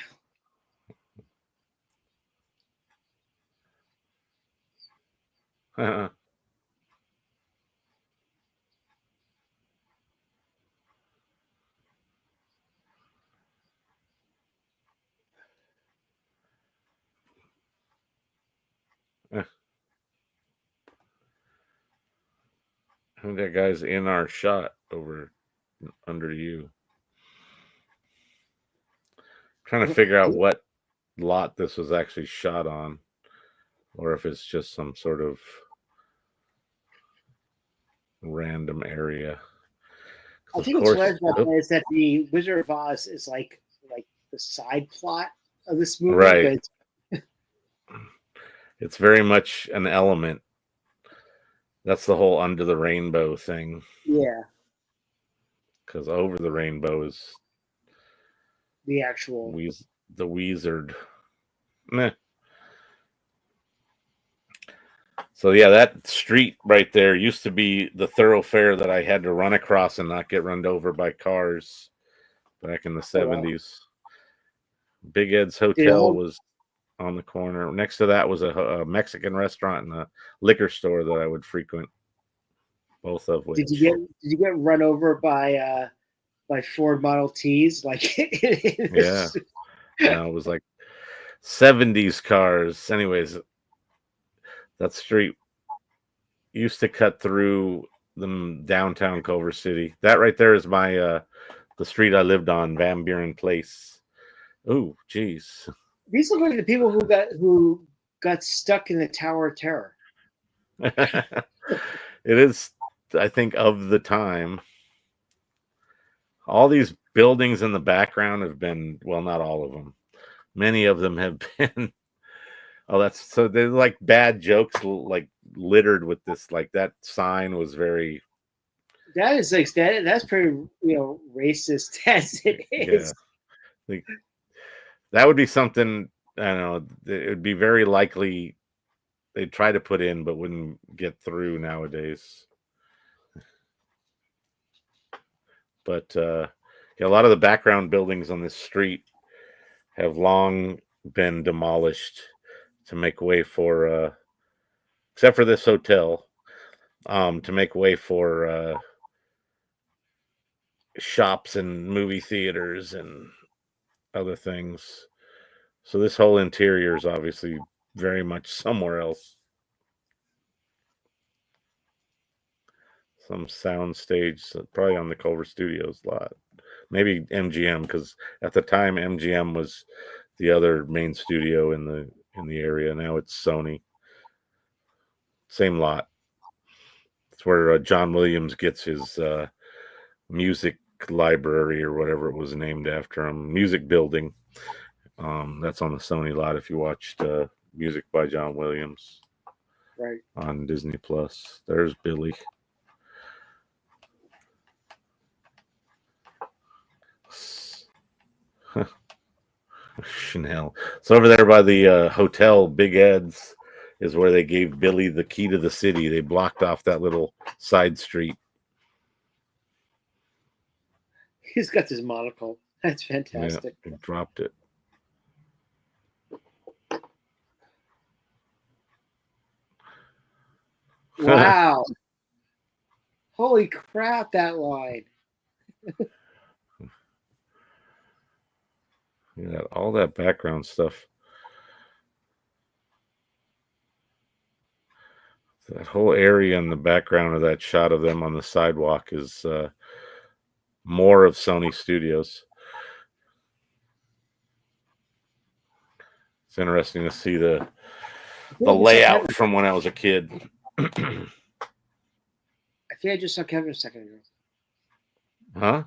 I think that guy's in our shot over under you. Trying to figure out what lot this was actually shot on, or if it's just some sort of random area. I think what's weird about that is that the Wizard of Oz is like the side plot of this movie. Right. It's very much an element. That's the whole Under the Rainbow thing. Yeah. Because Over the Rainbow is the actual the Wizard. Meh. So yeah, that street right there used to be the thoroughfare that I had to run across and not get run over by cars back in the 70s. Big Ed's Hotel was on the corner. Next to that was a Mexican restaurant and a liquor store that I would frequent. Both of which. Did you get run over by Ford Model Ts? Like yeah. No, it was like 70s cars. Anyways, that street used to cut through the downtown Culver City. That right there is my the street I lived on, Van Buren Place. Oh, geez. These look like the people who got stuck in the Tower of Terror. It is, I think, of the time. All these buildings in the background have been, well, not all of them. Many of them have been. Oh, that's so they're like bad jokes, like littered with this. Like that sign was very. That is like that. That's pretty, racist as it is. Like, that would be something, I don't know, it would be very likely they'd try to put in, but wouldn't get through nowadays. But yeah, a lot of the background buildings on this street have long been demolished to make way for, except for this hotel, to make way for shops and movie theaters and other things. So this whole interior is obviously very much somewhere else. Some sound stage, probably on the Culver Studios lot. Maybe MGM, because at the time MGM was the other main studio in the area. Now it's Sony. Same lot. It's where John Williams gets his music library or whatever it was named after him. Music building. That's on the Sony lot if you watched Music by John Williams. Right. On Disney Plus. There's Billy. Chanel. So over there by the hotel, Big Ed's, is where they gave Billy the key to the city. They blocked off that little side street. He's got this monocle. That's fantastic. Yeah, he dropped it. Wow. Holy crap, that line. Yeah, all that background stuff. That whole area in the background of that shot of them on the sidewalk is more of Sony Studios. It's interesting to see the layout from when I was a kid. I think I just saw Kevin a second ago. Huh?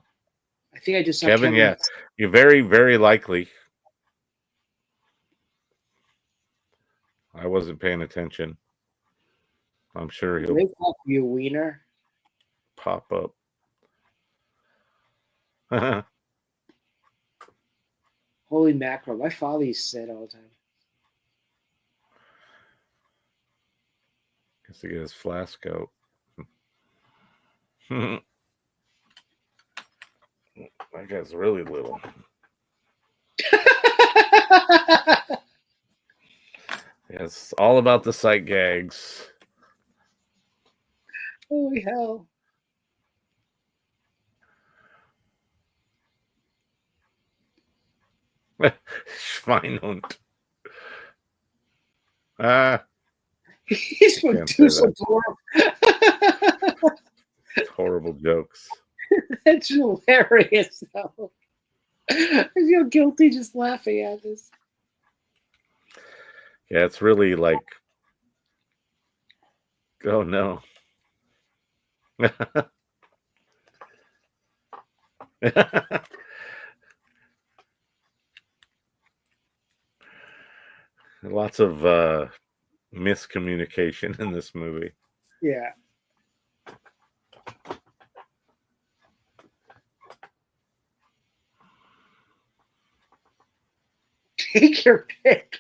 I think I just saw Kevin. Yeah, you're very, very likely. I wasn't paying attention. I'm sure he'll pop you, wiener. Pop up. Holy mackerel! My father used to say it all the time. Guess he get his flask out. That guy's really little. Yeah, it's all about the sight gags. Holy hell. Schweinhund. He's from Dusseldorf. Horrible jokes. That's hilarious, though. I feel guilty just laughing at this. Yeah, it's really like, oh no. Lots of miscommunication in this movie. Yeah. Take your pick.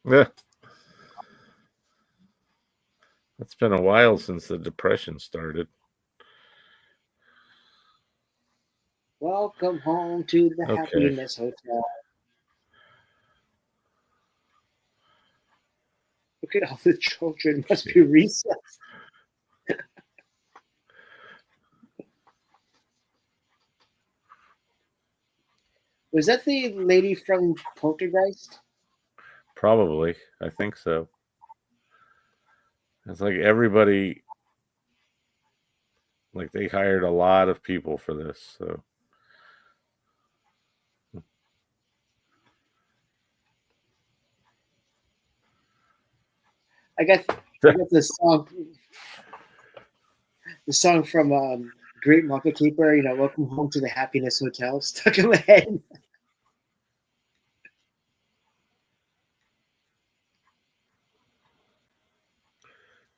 Yeah. It's been a while since the Depression started. Welcome home to the Happiness Hotel. Look at all the children. Must be recess. Was that the lady from Poltergeist? Probably. I think so. It's like everybody, like they hired a lot of people for this. So. I got the song from Great Market Keeper, you know, Welcome Home to the Happiness Hotel, stuck in my head.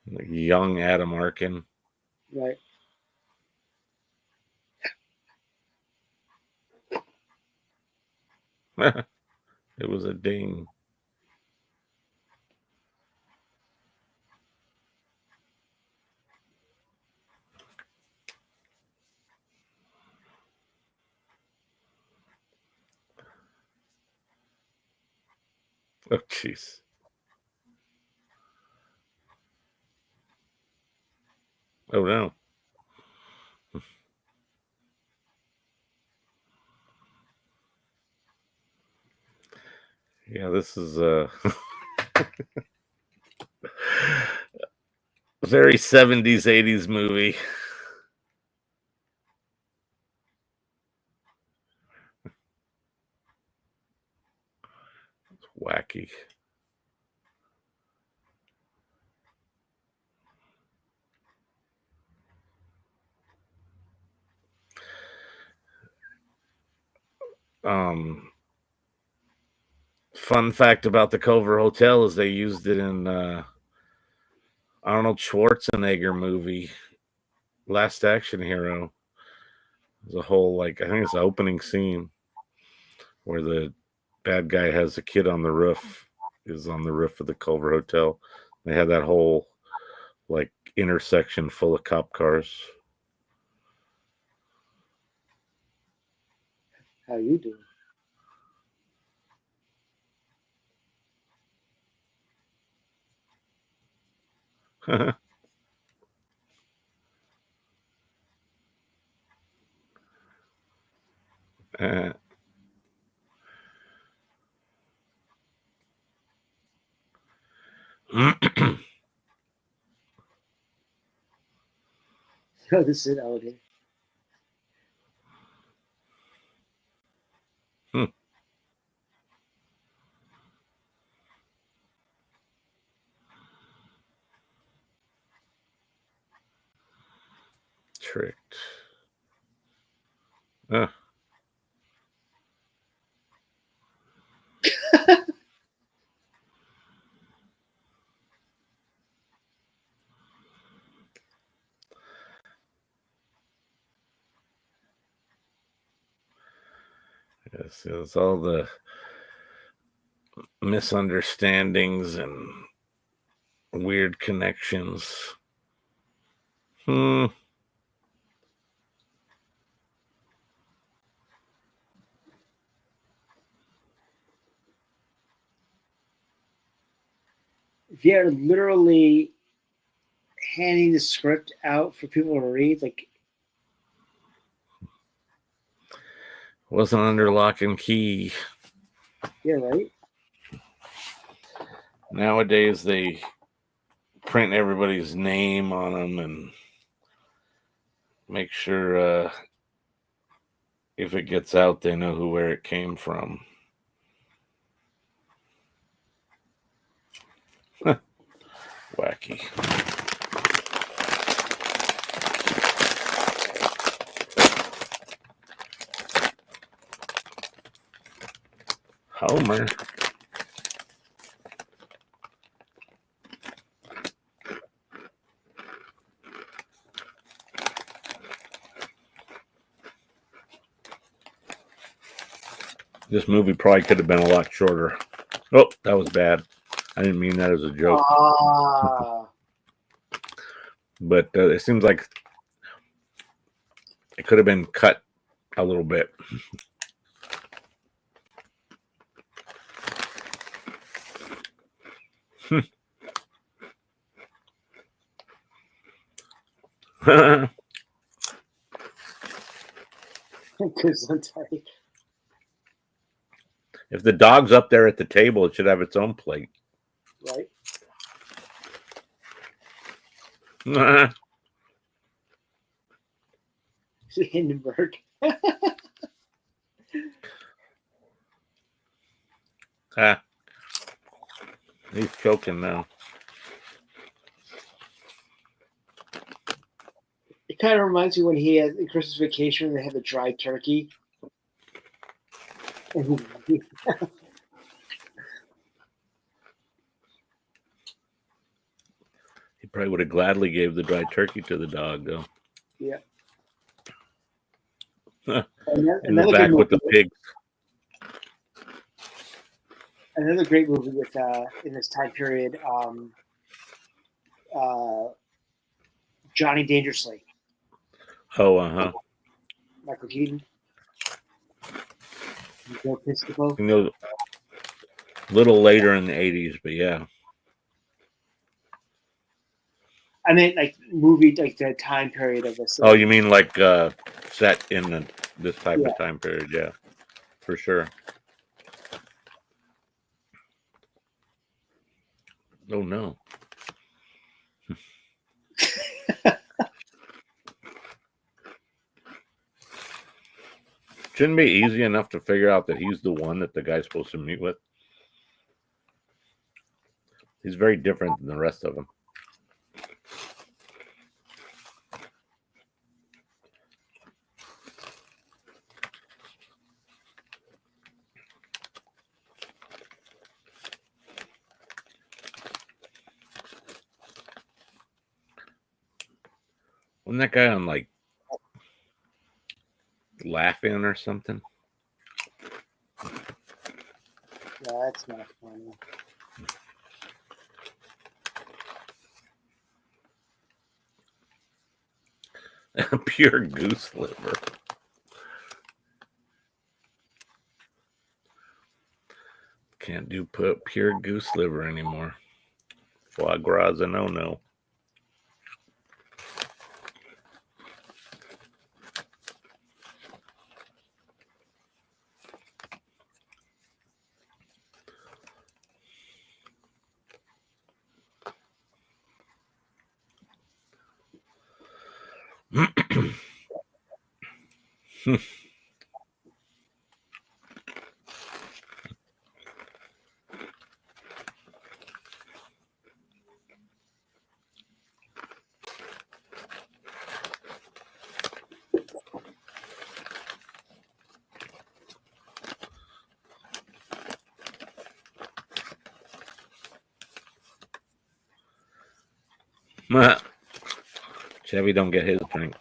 Young Adam Arkin. Right. It was a ding. Oh, jeez. Oh, no. Yeah, this is a very 70s, 80s movie. It's wacky. Fun fact about the Culver Hotel is they used it in Arnold Schwarzenegger movie, Last Action Hero. There's a whole, like, I think it's the opening scene where the bad guy has a kid on the roof, is on the roof of the Culver Hotel. They had that whole, like, intersection full of cop cars. How you doing? uh, Oh, this is an elevator. Tricked. Yes, it's all the misunderstandings and weird connections. They're literally handing the script out for people to read. Like, Wasn't under lock and key. yeah, right. Nowadays they print everybody's name on them and make sure if it gets out, they know where it came from. Wacky. Homer. This movie probably could have been a lot shorter. Oh, that was bad. I didn't mean that as a joke. But it seems like it could have been cut a little bit. Because I'm tired. If the dog's up there at the table, it should have its own plate. Right. Hindenburg. He's choking now. It kind of reminds me when he had Christmas Vacation, they had the dry turkey. And He Probably would have gladly gave the dry turkey to the dog, though. Yeah. In the Another back good with the movie. pigs. Another great movie with in this time period. Johnny Dangerously. Oh, uh-huh. Michael Keaton. Joe Piscopo. You know, a little later in the 80s, but yeah. I mean, like movie, like the time period of this. Oh, you mean like set in this type Yeah. of time period? Yeah, for sure. Oh, no. Shouldn't be easy enough to figure out that he's the one that the guy's supposed to meet with. He's very different than the rest of them. Wasn't that guy on like Laughing or something? Yeah, that's not funny. Pure goose liver. Can't do pure goose liver anymore. Foie gras is a no-no. Chevy don't get his drink.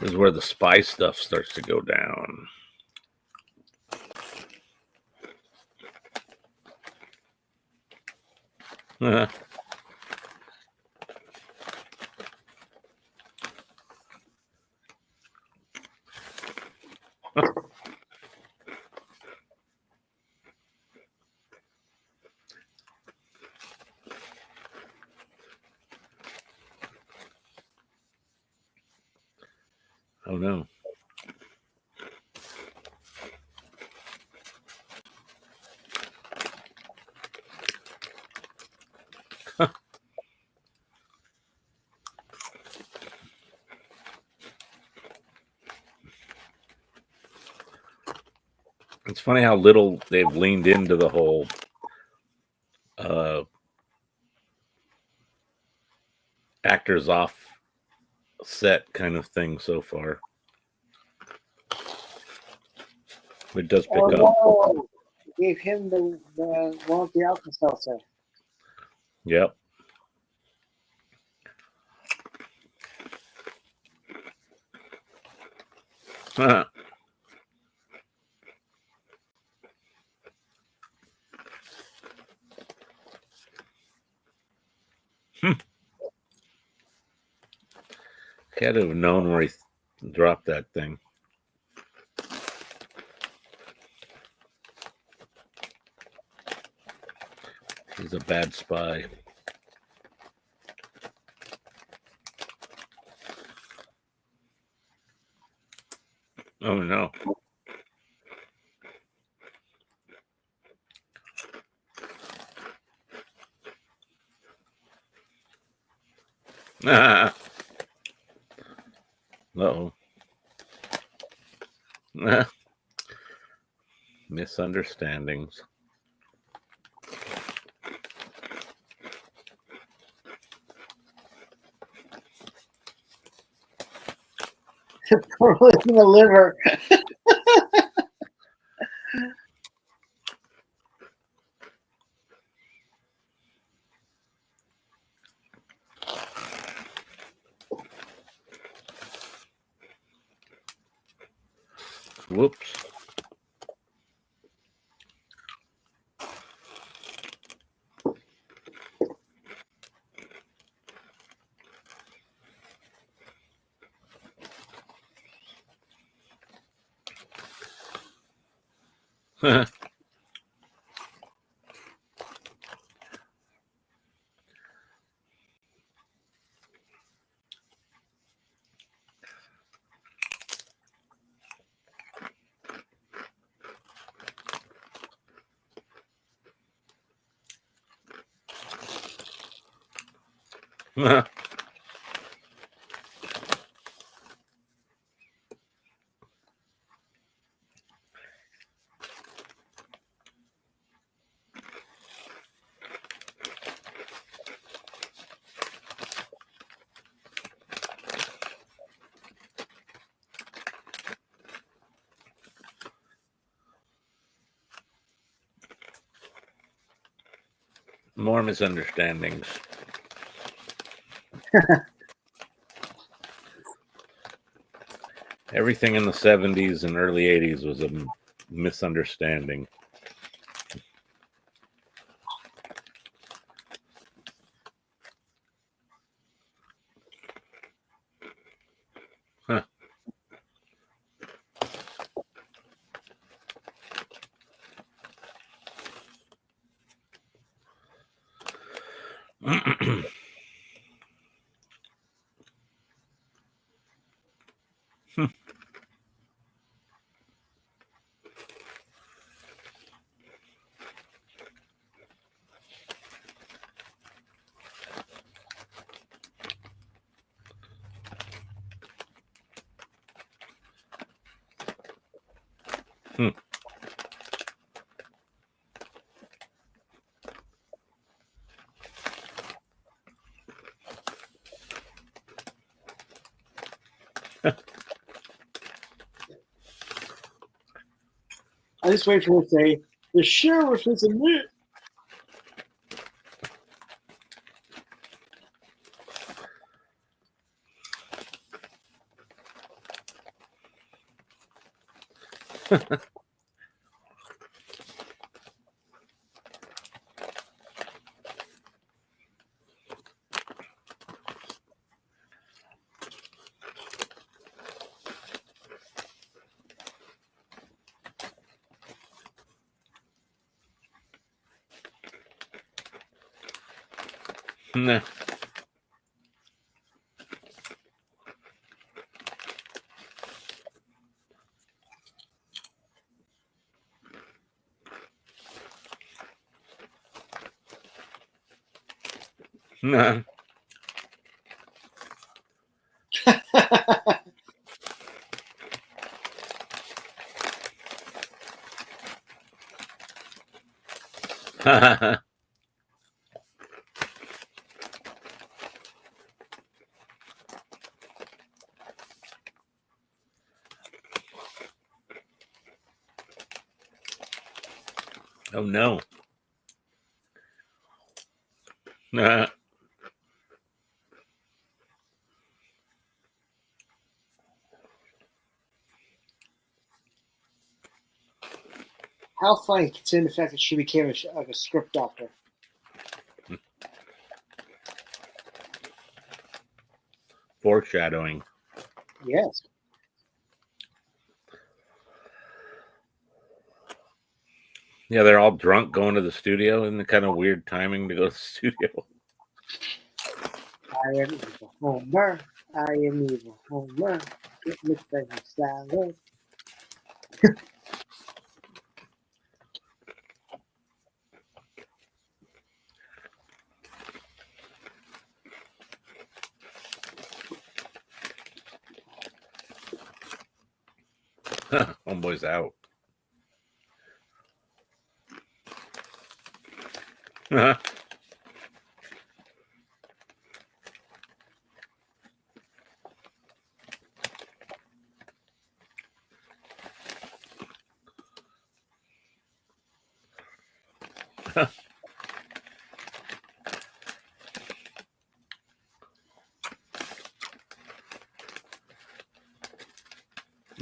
This is where the spice stuff starts to go down. Oh no. It's funny how little they've leaned into the whole actors off set kind of thing so far. It does pick up. No. Gave him the one with the Alka-Seltzer. Yep. Had to have known where he dropped that thing. He's a bad spy. Oh no. Uh-oh. Misunderstandings. in the liver. Whoops. More misunderstandings. Everything in the 70s and early 80s was a misunderstanding. Huh. I just wait for him to say, the sheriff is a man. Nah. Nah. Oh no. Nah. How funny considering the fact that she became a script doctor. Foreshadowing. Yes. Yeah, they're all drunk going to the studio. Isn't it kind of weird timing to go to the studio? I am evil Homer. I am evil Homer. Get me present salad. Homeboy's out.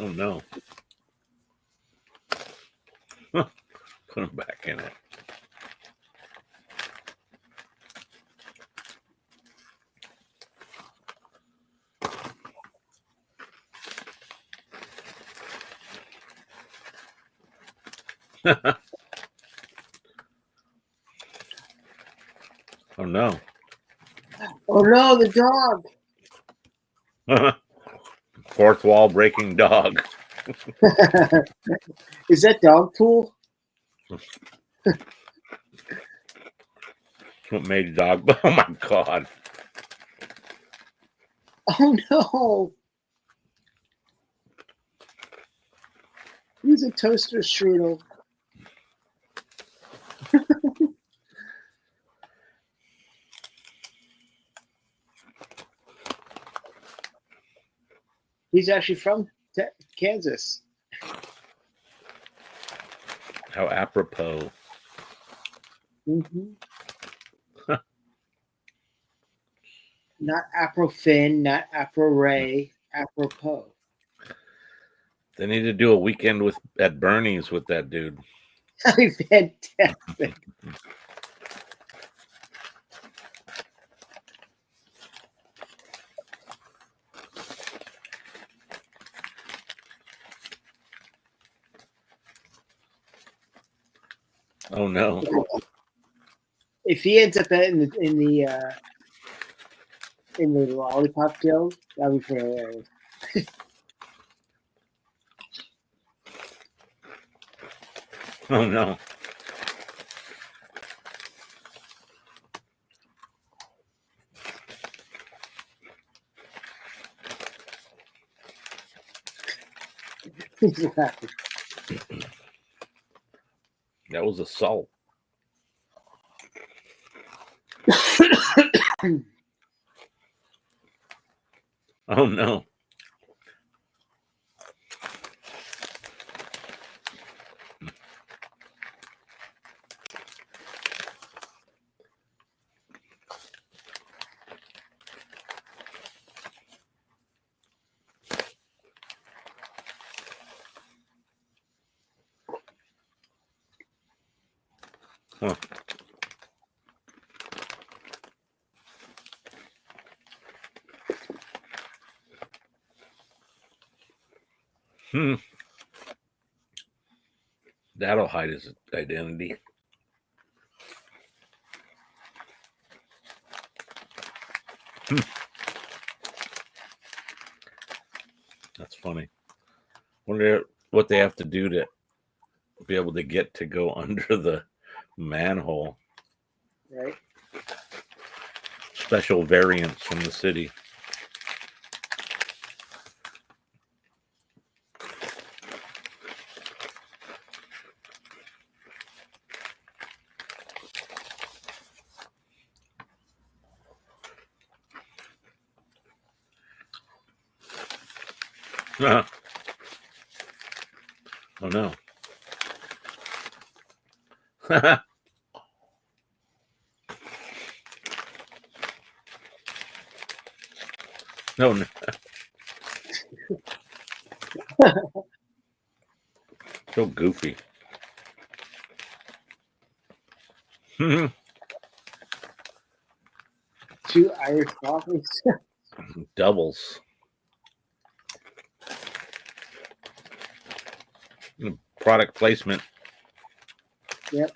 Oh no. Put him back in it. Oh no. Oh no, the dog. Fourth wall breaking dog. Is that dog pool? What made dog? Oh my god. Oh no. He's a toaster strudel. He's actually from Kansas. How apropos. Mm-hmm. Not apro-fin, not apro-ray, apropos. They need to do a weekend at Bernie's with that dude. That'd be fantastic. Oh no. If he ends up in the lollipop guild, that'd be pretty hilarious. Oh no. He's laughing. That was assault. Oh no. Huh. Hmm. That'll hide his identity. That's funny. Wonder what they have to do to be able to get to go under the manhole. Right? Special variants from the city. Oh no. No, no. So goofy. Two Irish coffees. Doubles. Product placement. Yep.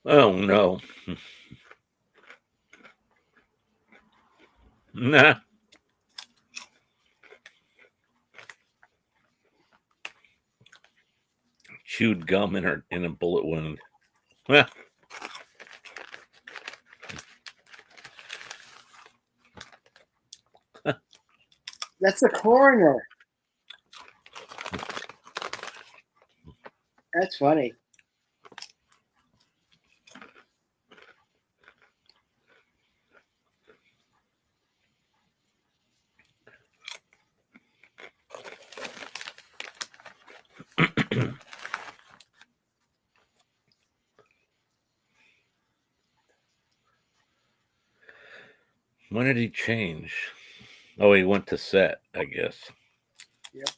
Oh no. Nah. Chewed gum in a bullet wound. That's the coroner. That's funny. When did he change? Oh, he went to set, I guess. Yep.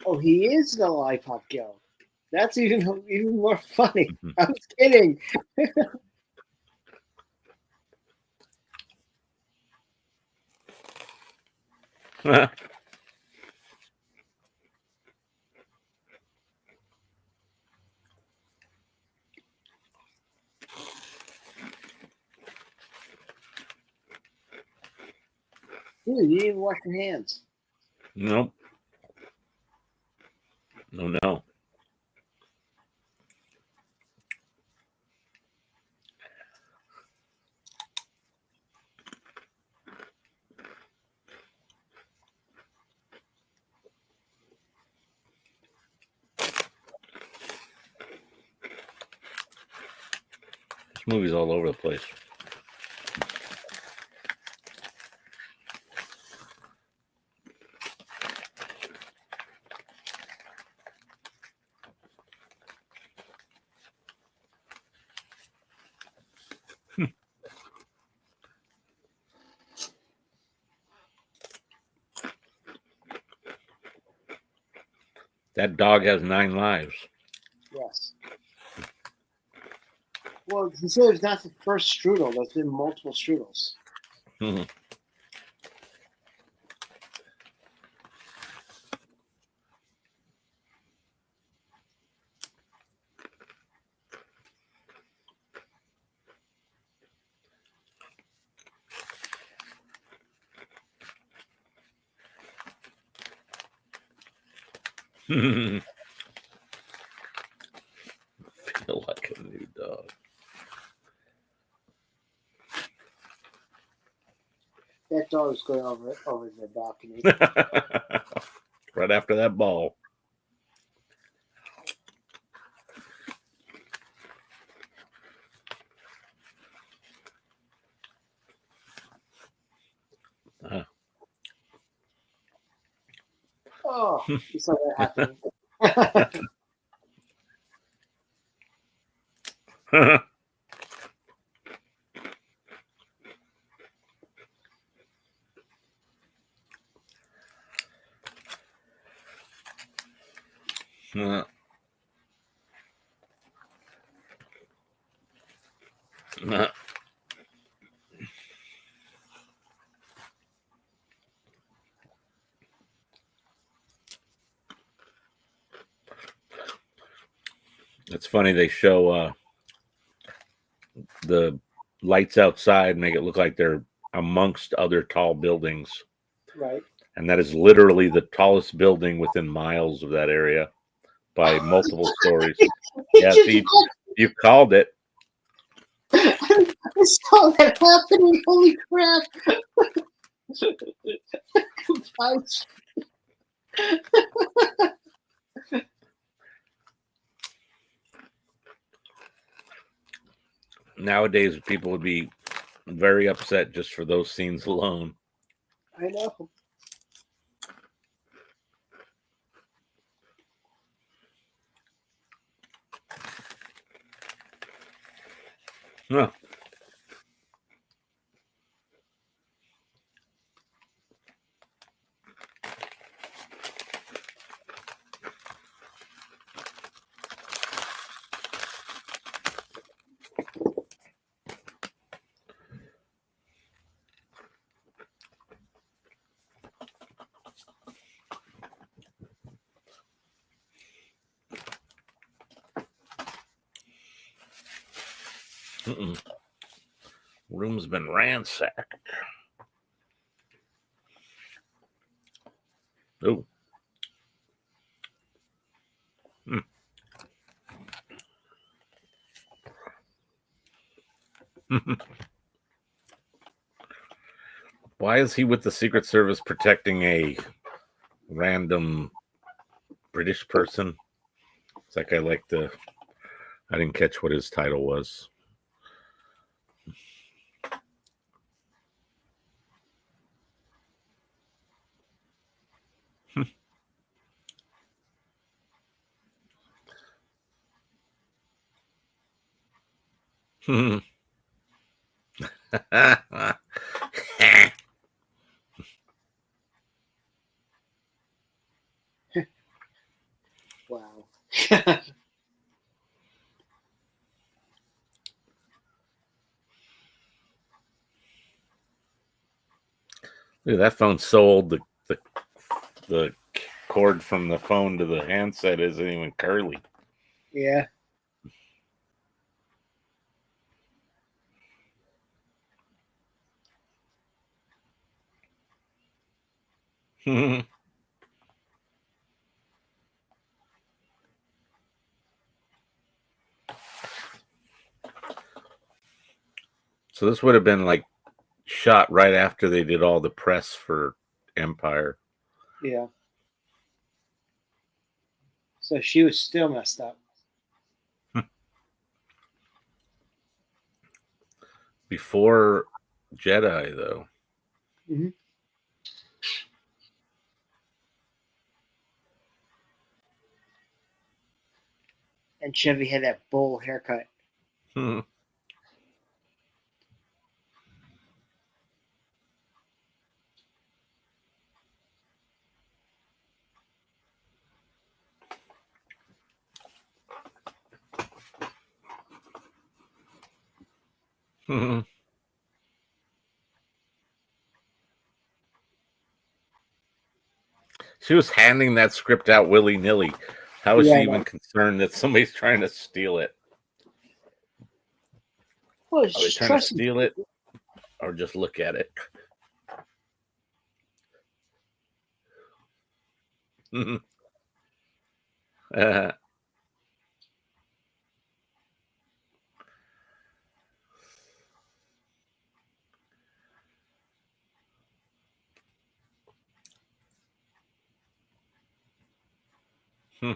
Oh, he is the Lollipop Joe. That's even more funny. I was kidding. Dude, you didn't even wash your hands. Nope. No. This movie's all over the place. That dog has 9 lives. Yes. Well, he said it's not the first strudel. There's been multiple strudels. Mhm. Feel like a new dog. That dog is going over the balcony. Right after that ball. Oh, you saw that happening. It's funny they show the lights outside make it look like they're amongst other tall buildings. Right. And that is literally the tallest building within miles of that area by multiple stories. Yeah, see, you called it. I saw that happening. Holy crap. Nowadays, people would be very upset just for those scenes alone. I know. Huh. Room's been ransacked. Oh. Why is he with the Secret Service protecting a random British person. It's like I didn't catch what his title was. Wow. Dude, that phone's so old. The cord from the phone to the handset isn't even curly. Yeah. So this would have been like shot right after they did all the press for Empire. Yeah. So she was still messed up. Before Jedi, though. Mm-hmm. And Chevy had that bowl haircut. She was handing that script out willy-nilly. How is Yeah, she I even know. concerned that somebody's trying to steal it? Well, Are they she's trying to trusting. steal it or just look at it? Uh, hmm.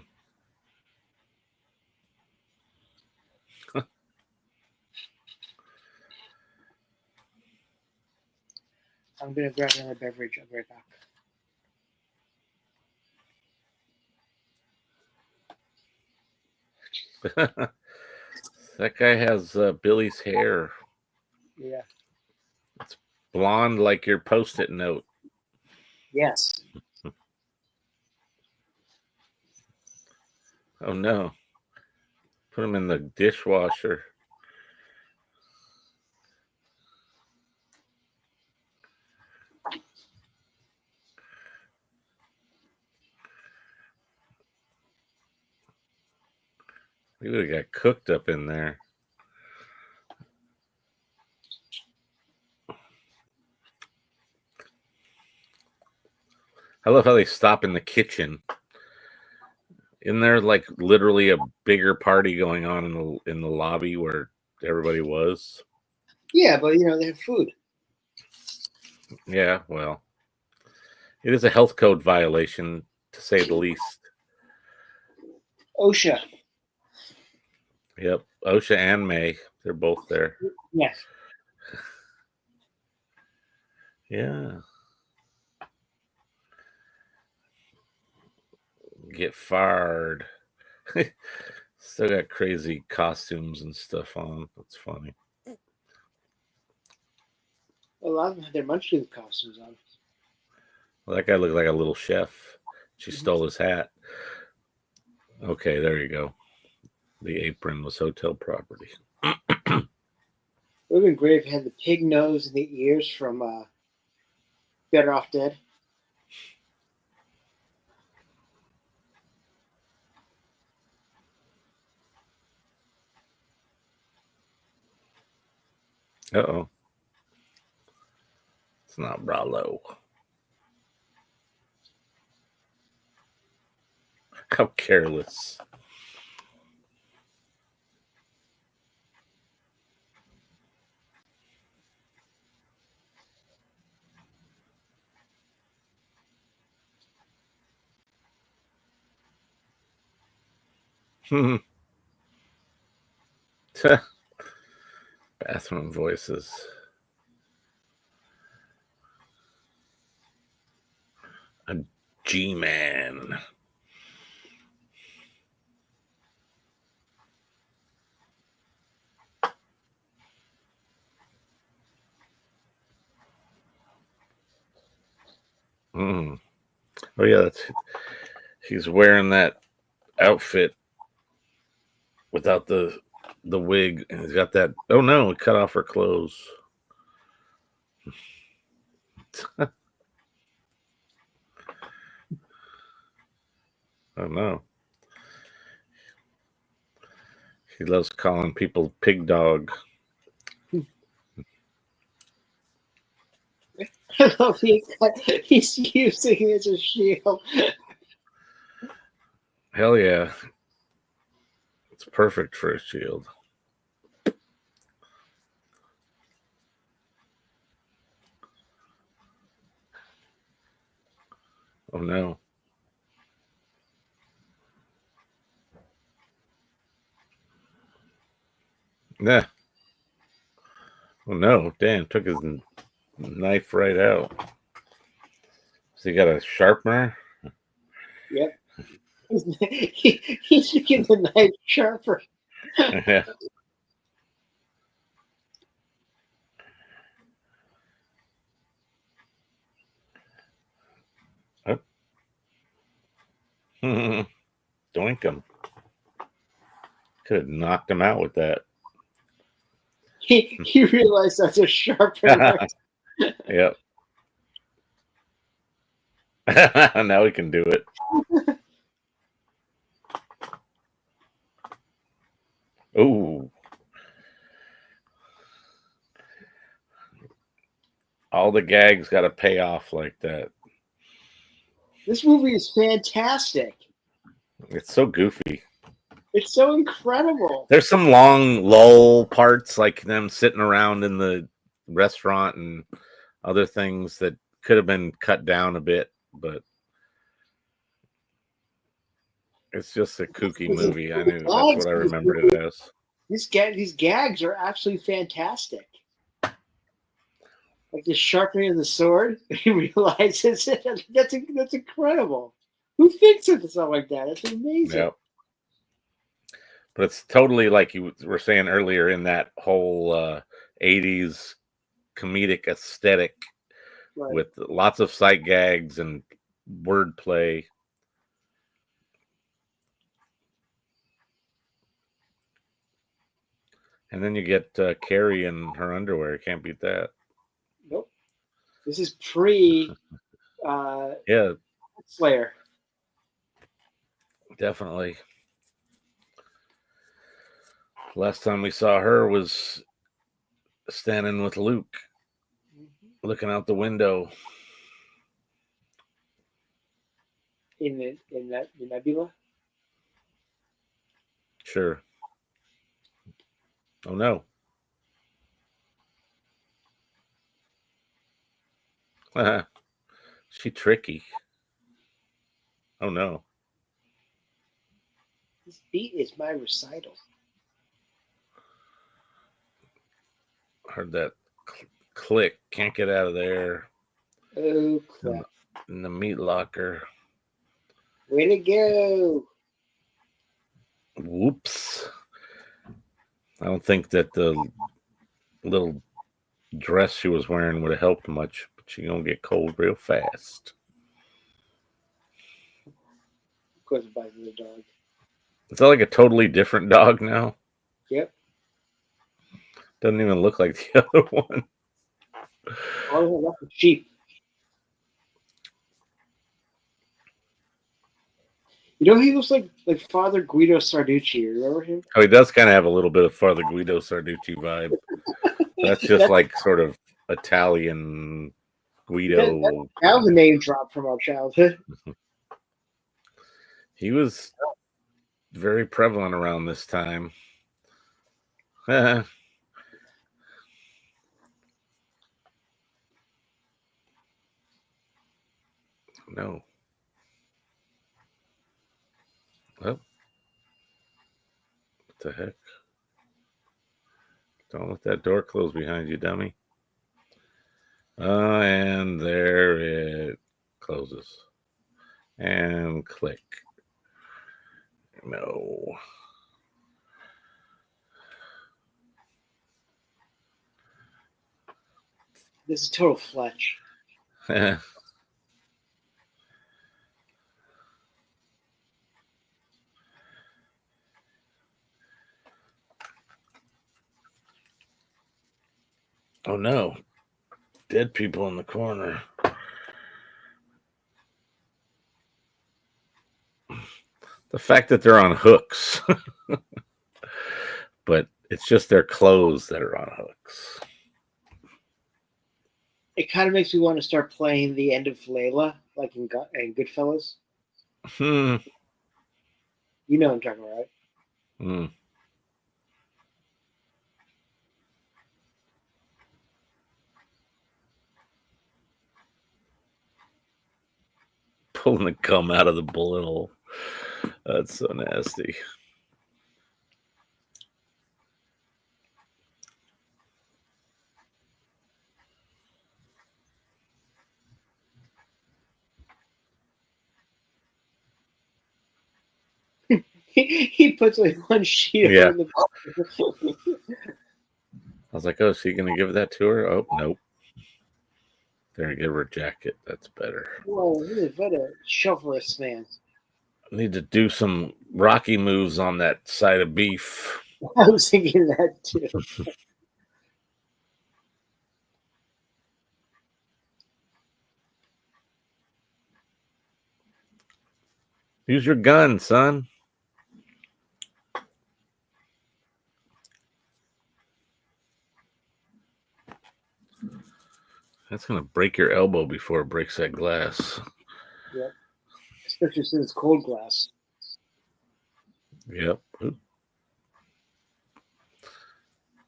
I'm gonna grab another beverage. I'll be right back. That guy has Billy's hair. Yeah. It's blonde like your Post-it note. Yes. Oh no. Put him in the dishwasher. He would have got cooked up in there. I love how they stop in the kitchen. Isn't there like literally a bigger party going on in the lobby where everybody was? Yeah, but they have food. Yeah, well, it is a health code violation to say the least. OSHA. Yep, OSHA and May, they're both there. Yes. Yeah. Get fired. Still got crazy costumes and stuff on. That's funny. A lot of them had their Munchkin costumes on. Well, that guy looked like a little chef. She Mm-hmm. stole his hat. Okay, there you go. The apron was hotel property. It would have been great if it had the pig nose and the ears from Better Off Dead. Uh-oh. It's not Bravo. How careless. Bathroom voices. A G-Man. Mm. Oh yeah, he's wearing that outfit without the wig, and he's got that. Oh no, he cut off her clothes. Oh no, he loves calling people pig dog. I love he's using it as a shield. Hell yeah, it's perfect for a shield. Oh no. Nah. Oh no, damn, took his knife right out. So he got a sharpener? Yep. He's making the knife sharper. Yeah. Oh. Doink him. Could have knocked him out with that. He realized that's a sharper knife. Yep. Now we can do it. Ooh. All the gags got to pay off like that. This movie is fantastic. It's so goofy. It's so incredible. There's some long lull parts, like them sitting around in the restaurant and other things that could have been cut down a bit, but it's just a kooky movie. I knew that's what I remembered it as. These gags are absolutely fantastic. Like the sharpening of the sword, he realizes it. That's incredible. Who thinks of something like that? That's amazing. Yep. But it's totally like you were saying earlier in that whole 80s comedic aesthetic, right, with lots of sight gags and wordplay. And then you get Carrie in her underwear. Can't beat that. Nope. This is pre yeah, Slayer. Definitely. Last time we saw her was standing with Luke, looking out the window. In the nebula? Sure. Oh no. She tricky. Oh no. This beat is my recital. Heard that click. Can't get out of there. Oh crap. In the meat locker. Way to go. Whoops. I don't think that the little dress she was wearing would have helped much, but she's gonna get cold real fast. Of course, it bites the dog. Is that like a totally different dog now? Yep. Doesn't even look like the other one. Oh, that's a sheep. You know, he looks like Father Guido Sarducci. Remember him? Oh, he does kind of have a little bit of Father Guido Sarducci vibe. That's just like sort of Italian Guido. That was a name drop from our childhood. He was very prevalent around this time. No. Oh. the heck? Don't let that door close behind you, dummy. And there it closes. And click. No. This is total Fletch. Oh no. Dead people in the corner. The fact that they're on hooks. But it's just their clothes that are on hooks. It kind of makes me want to start playing the end of Layla, like in Goodfellas. Hmm. You know what I'm talking about, right? Hmm. Pulling the gum out of the bullet hole. That's so nasty. He puts like one sheet Yeah. over the I was like, oh, is she going to give that to her? Oh, nope. They're going to give her a jacket. That's better. Whoa, what a chivalrous man. Need to do some Rocky moves on that side of beef. I was thinking that too. Use your gun, son. That's going to break your elbow before it breaks that glass. Yep. Especially since it's cold glass. Yep.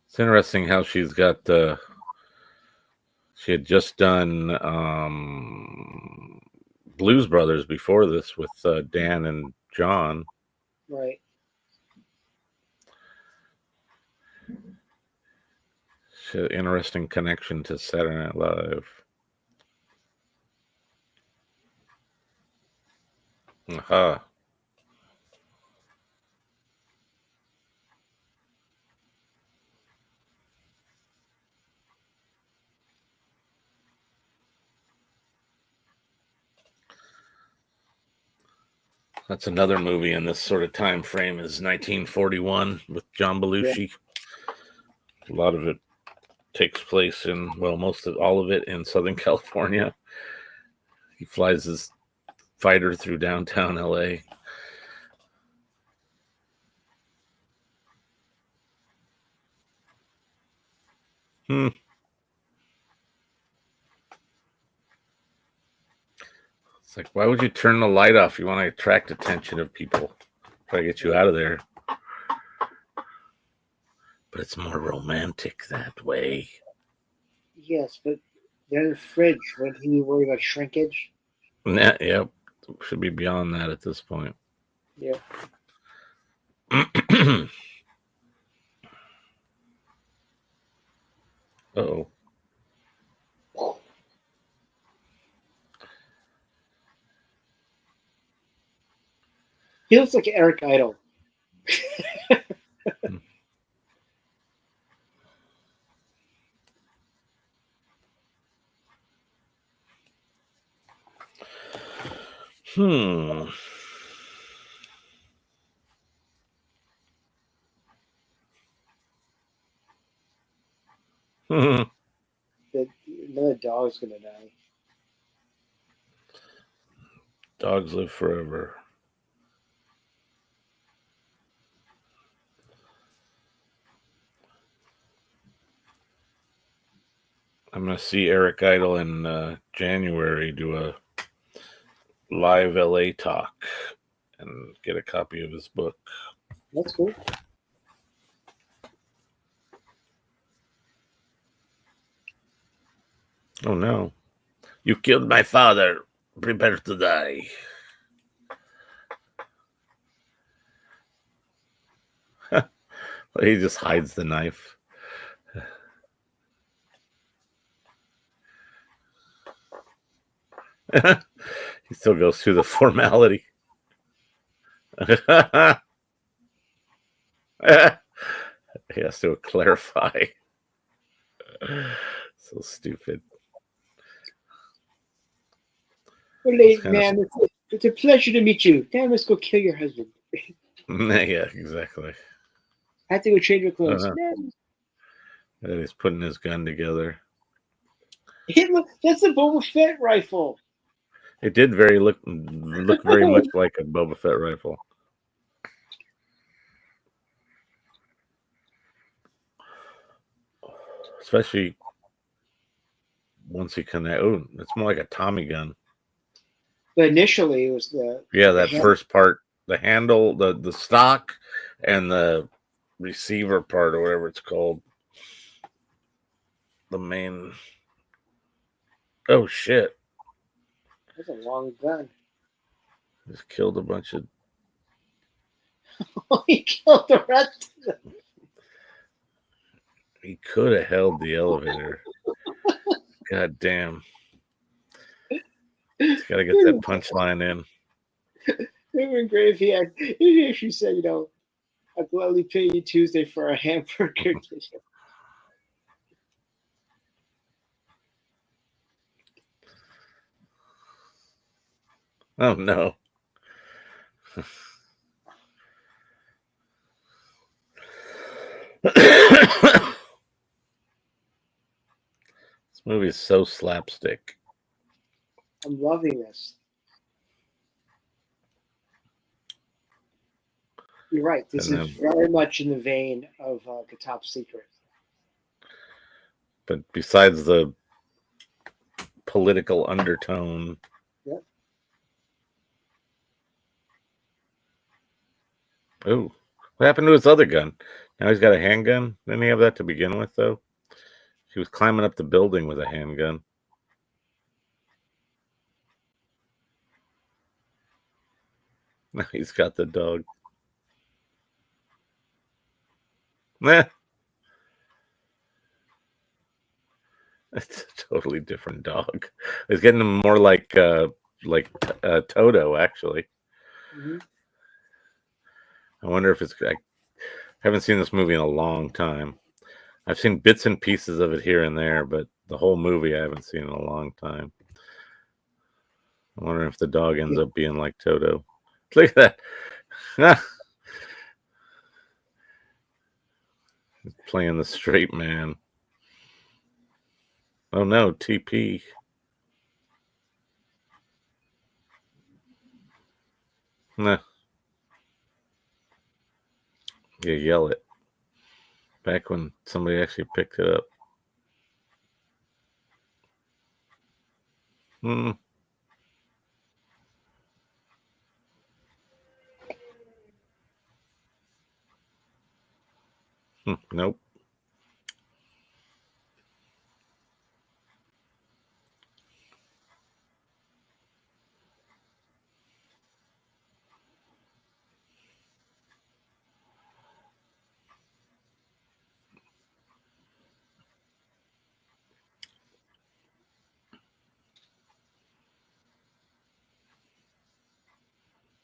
It's interesting how she's got she had just done Blues Brothers before this with Dan and John. Right. She had an interesting connection to Saturday Night Live. Aha. That's another movie in this sort of time frame is 1941 with John Belushi. Yeah. A lot of it takes place in, well, all of it in Southern California. He flies his fighter through downtown LA. It's like, why would you turn the light off? You want to attract attention of people. Try to get you out of there. But it's more romantic that way. Yes, but they're in the fridge. Wouldn't he worry about shrinkage? Yep. Should be beyond that at this point. Yep. Uh-oh. He looks like Eric Idle. Another dog's gonna die. Dogs live forever. I'm going to see Eric Idle in January do a live LA talk and get a copy of his book. That's cool. Oh no. You killed my father. Prepare to die. He just hides the knife. He still goes through the formality. He has to clarify. So stupid. Well, lady, ma'am, it's a pleasure to meet you. Now let's go kill your husband. Yeah, exactly. I have to go change your clothes. And he's putting his gun together. That's a Boba Fett rifle. It did look very much like a Boba Fett rifle. Especially once you connect. Oh, it's more like a Tommy gun. But initially, it was that first part, the handle, the stock, and the receiver part, or whatever it's called. The main. Oh shit! That's a long gun. Just killed a bunch of. He killed the rest of them. He could have held the elevator. God damn. He's got to get that punchline in. It would have been great if he actually said, I'll gladly pay you Tuesday for a hamburger. Oh no. This movie is so slapstick. I'm loving this. You're right. This is very much in the vein of The Top Secret. But besides the political undertone. Yep. Oh, what happened to his other gun? Now he's got a handgun. Didn't he have that to begin with, though? He was climbing up the building with a handgun. Now he's got the dog. Nah. It's a totally different dog. It's getting more like Toto, actually. Mm-hmm. I wonder if it's. I haven't seen this movie in a long time. I've seen bits and pieces of it here and there, but the whole movie I haven't seen in a long time. I wonder if the dog ends up being like Toto. Look at that. He's playing the straight man. Oh no, TP. Nah. You yell it. Back when somebody actually picked it up. Nope.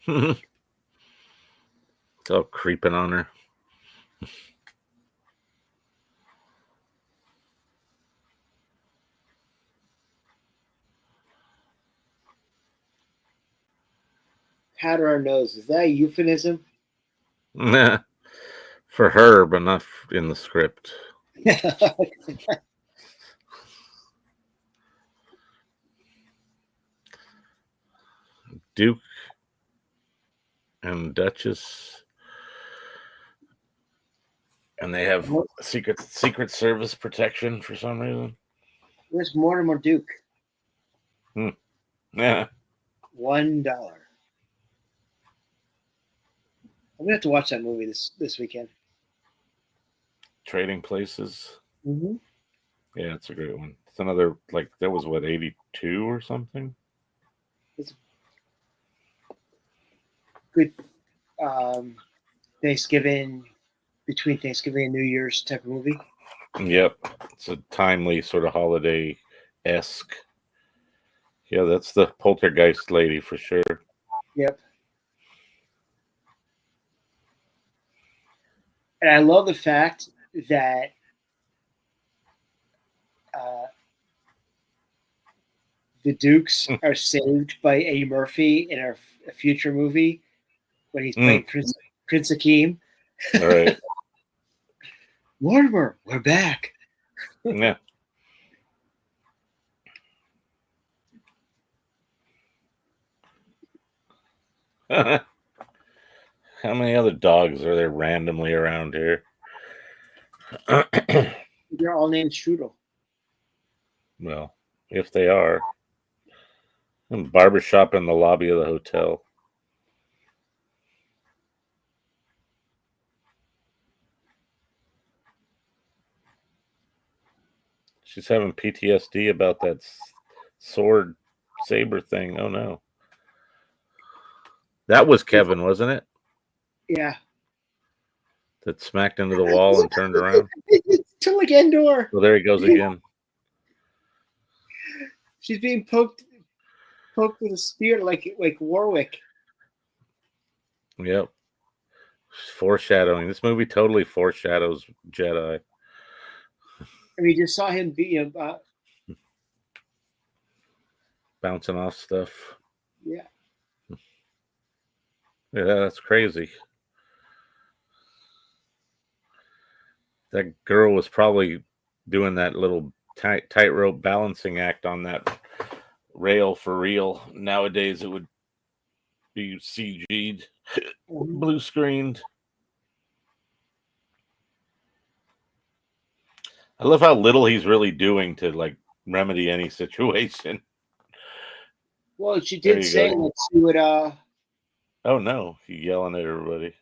It's all creeping on her. Powder our nose. Is that a euphemism? Nah. For her, but not in the script. Duke and Duchess, and they have secret service protection for some reason. Where's Mortimer Duke? Yeah. $1. I'm gonna have to watch that movie this weekend. Trading Places. Mm-hmm. Yeah, it's a great one. It's another, like, that was what, 82 or something? It's good Thanksgiving between Thanksgiving and New Year's type of movie. Yep. It's a timely sort of holiday-esque. Yeah, that's the poltergeist lady for sure. Yep. And I love the fact that the Dukes are saved by Eddie Murphy in a future movie when he's playing Prince Akeem. All right. Mortimer, we're back. Yeah. How many other dogs are there randomly around here? They're all named Strudel. Well, if they are. Barbershop in the lobby of the hotel. She's having PTSD about that sword saber thing. Oh no. That was Kevin, wasn't it? Yeah. That smacked into the wall and turned around. To like Endor. Well, there he goes again. She's being poked with a spear like Warwick. Yep. Foreshadowing. This movie totally foreshadows Jedi. I mean, you just saw him be Bouncing off stuff. Yeah. Yeah, that's crazy. That girl was probably doing that little tightrope balancing act on that rail for real. Nowadays, it would be CG'd, blue screened. I love how little he's really doing to like remedy any situation. Well, she did say that she would. Oh no, he's yelling at everybody.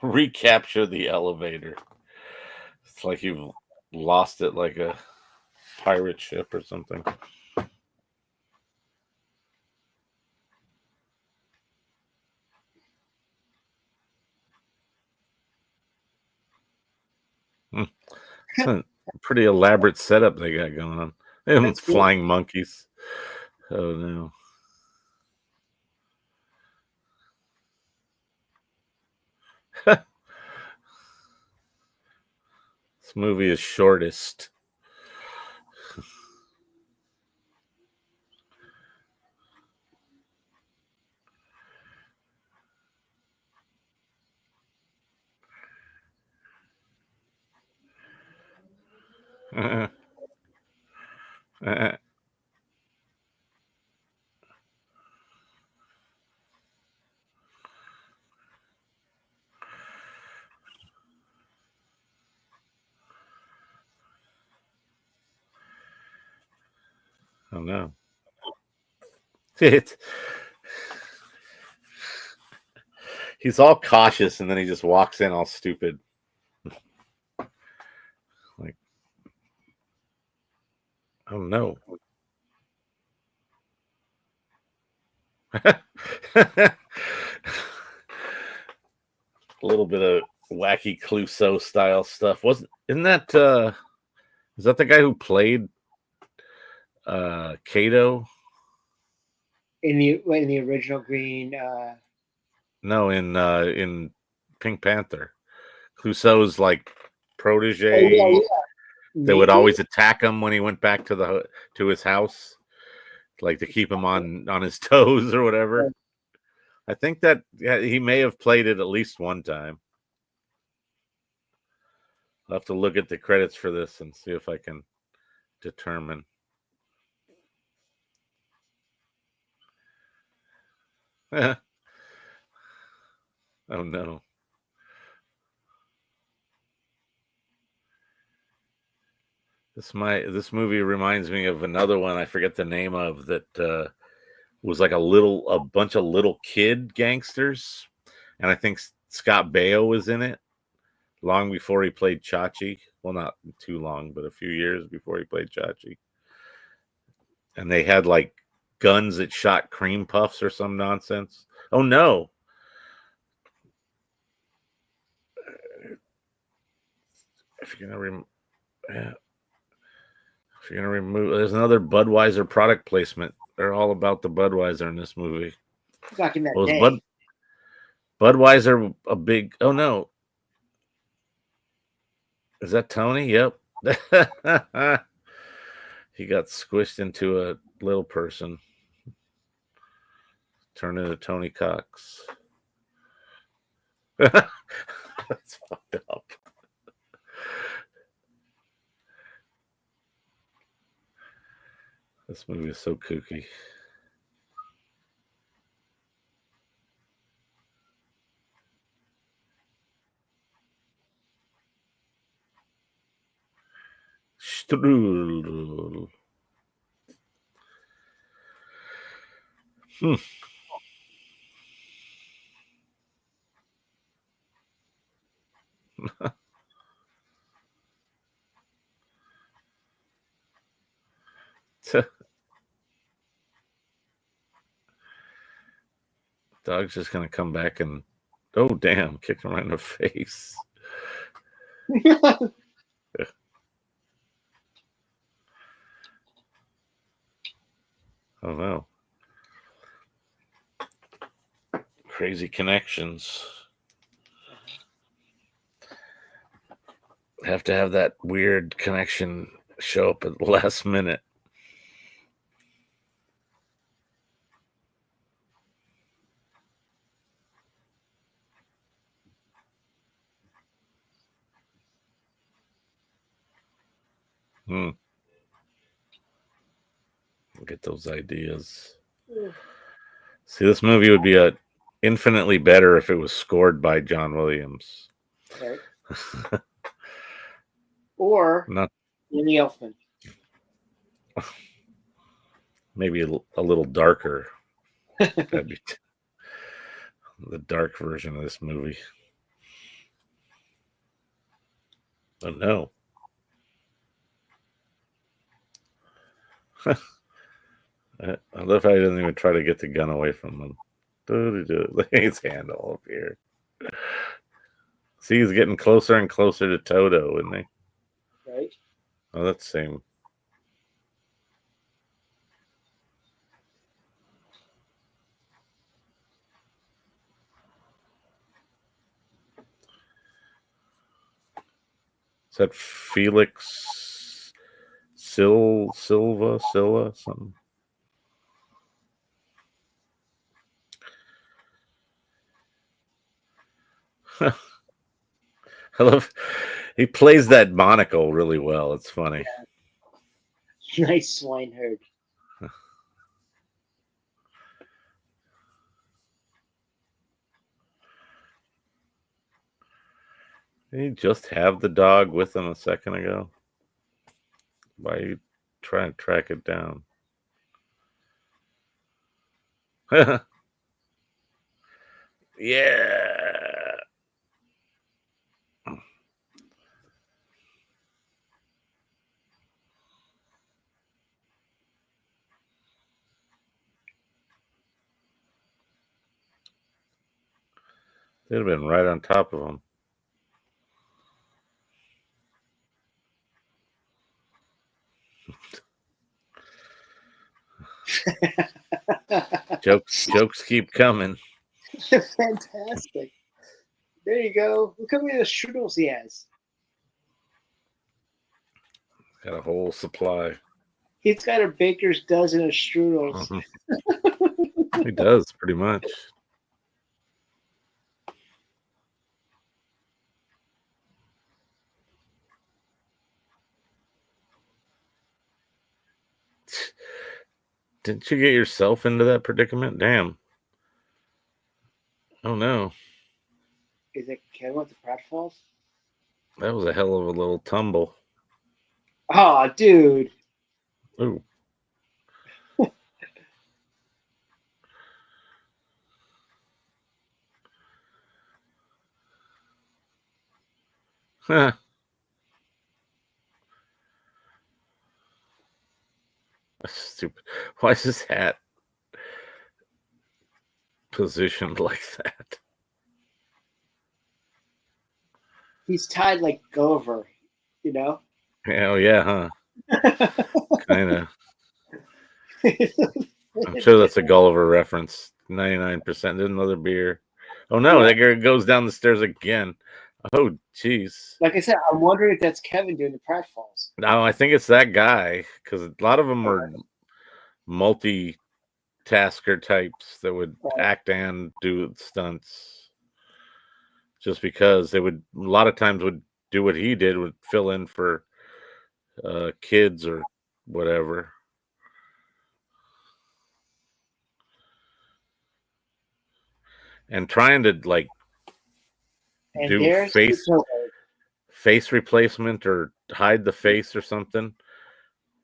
Recapture the elevator. It's like you've lost it like a pirate ship or something. It's a pretty elaborate setup they got going on. It's flying monkeys. Oh no. This movie is shortest. Oh no. He's all cautious and then he just walks in all stupid. Like, oh no. A little bit of wacky Clouseau style stuff. Isn't that is that the guy who played Kato? In the original Green. No, in Pink Panther. Clouseau's like protege. Oh, yeah. That would always attack him when he went back to his house, like to keep him on his toes or whatever. I think that he may have played it at least one time. I'll have to look at the credits for this and see if I can determine. Oh no. This movie reminds me of another one I forget the name of that was like a bunch of little kid gangsters, and I think Scott Baio was in it. long before he played Chachi. Well, not too long, but a few years before he played Chachi. And they had like guns that shot cream puffs or some nonsense. Oh no. If you're gonna remove, there's another Budweiser product placement. They're all about the Budweiser in this movie. Back in that Was day. Budweiser a big? Oh no, is that Tony? Yep. He got squished into a little person, turned into Tony Cox. That's fucked up. This movie is so kooky. Strudel. Dog's just gonna come back and oh damn, kick him right in the face. Oh no. Crazy connections. Have to have that weird connection show up at the last minute. Get those ideas. See, this movie would be infinitely better if it was scored by John Williams. Right. Or Not Danny Elfman. Maybe a little darker. That'd be the dark version of this movie. Oh no. I love how he doesn't even try to get the gun away from him. Look at his handle up here. See, he's getting closer and closer to Toto, isn't he? Right. Oh, that's the same. Is that Felix Silla, something? I love he plays that monocle really well. It's funny. Yeah. Nice swineherd. Did he just have the dog with him a second ago? Why are you trying to track it down? Yeah. They'd have been right on top of him. Jokes keep coming. Fantastic. There you go. Look how many strudels he has. Got a whole supply. He's got a baker's dozen of strudels. He does, pretty much. Didn't you get yourself into that predicament? Damn. Oh no. Is it Ken with the pratfalls? That was a hell of a little tumble. Oh, dude. Ooh. Huh. That's stupid. Why is his hat positioned like that? He's tied like Gulliver, you know. Oh yeah, huh? Kind of. I'm sure that's a Gulliver reference. 99%. There's another beer. Oh no, Yeah. that guy goes down the stairs again. Oh jeez. Like I said, I'm wondering if that's Kevin doing the pratfalls. No, I think it's that guy because a lot of them are multitasker types that would act and do stunts. Just because they would a lot of times would do what he did, would fill in for kids or whatever. And trying to like And do there's face replacement or hide the face or something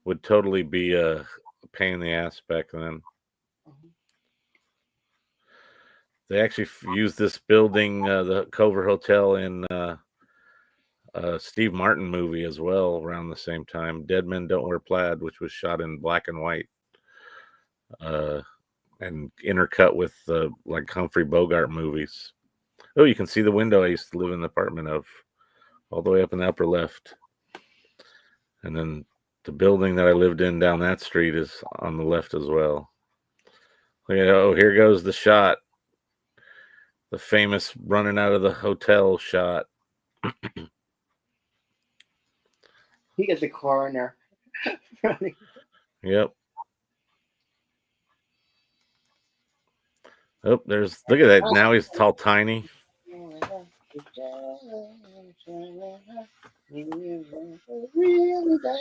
would totally be a pain in the ass back then. They actually used this building, the Cover Hotel, in a Steve Martin movie as well around the same time, Dead Men Don't Wear Plaid, which was shot in black and white and intercut with like Humphrey Bogart movies. Oh, you can see the window I used to live in the apartment of, all the way up in the upper left. And then the building that I lived in down that street is on the left as well. Oh, here goes the shot. The famous running out of the hotel shot. he got the coroner. Yep. Oh, look at that. Now he's tall, tiny.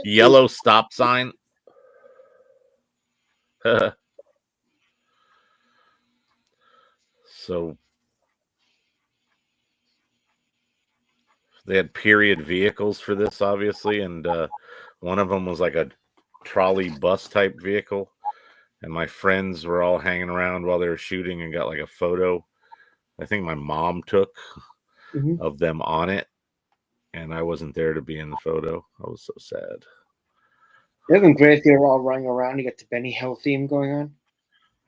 Yellow stop sign. So they had period vehicles for this, obviously, and one of them was like a trolley bus type vehicle. And my friends were all hanging around while they were shooting and got like a photo. I think my mom took of them on it, and I wasn't there to be in the photo. I was so sad. It would have been great if they were all running around. You got the Benny Hill theme going on.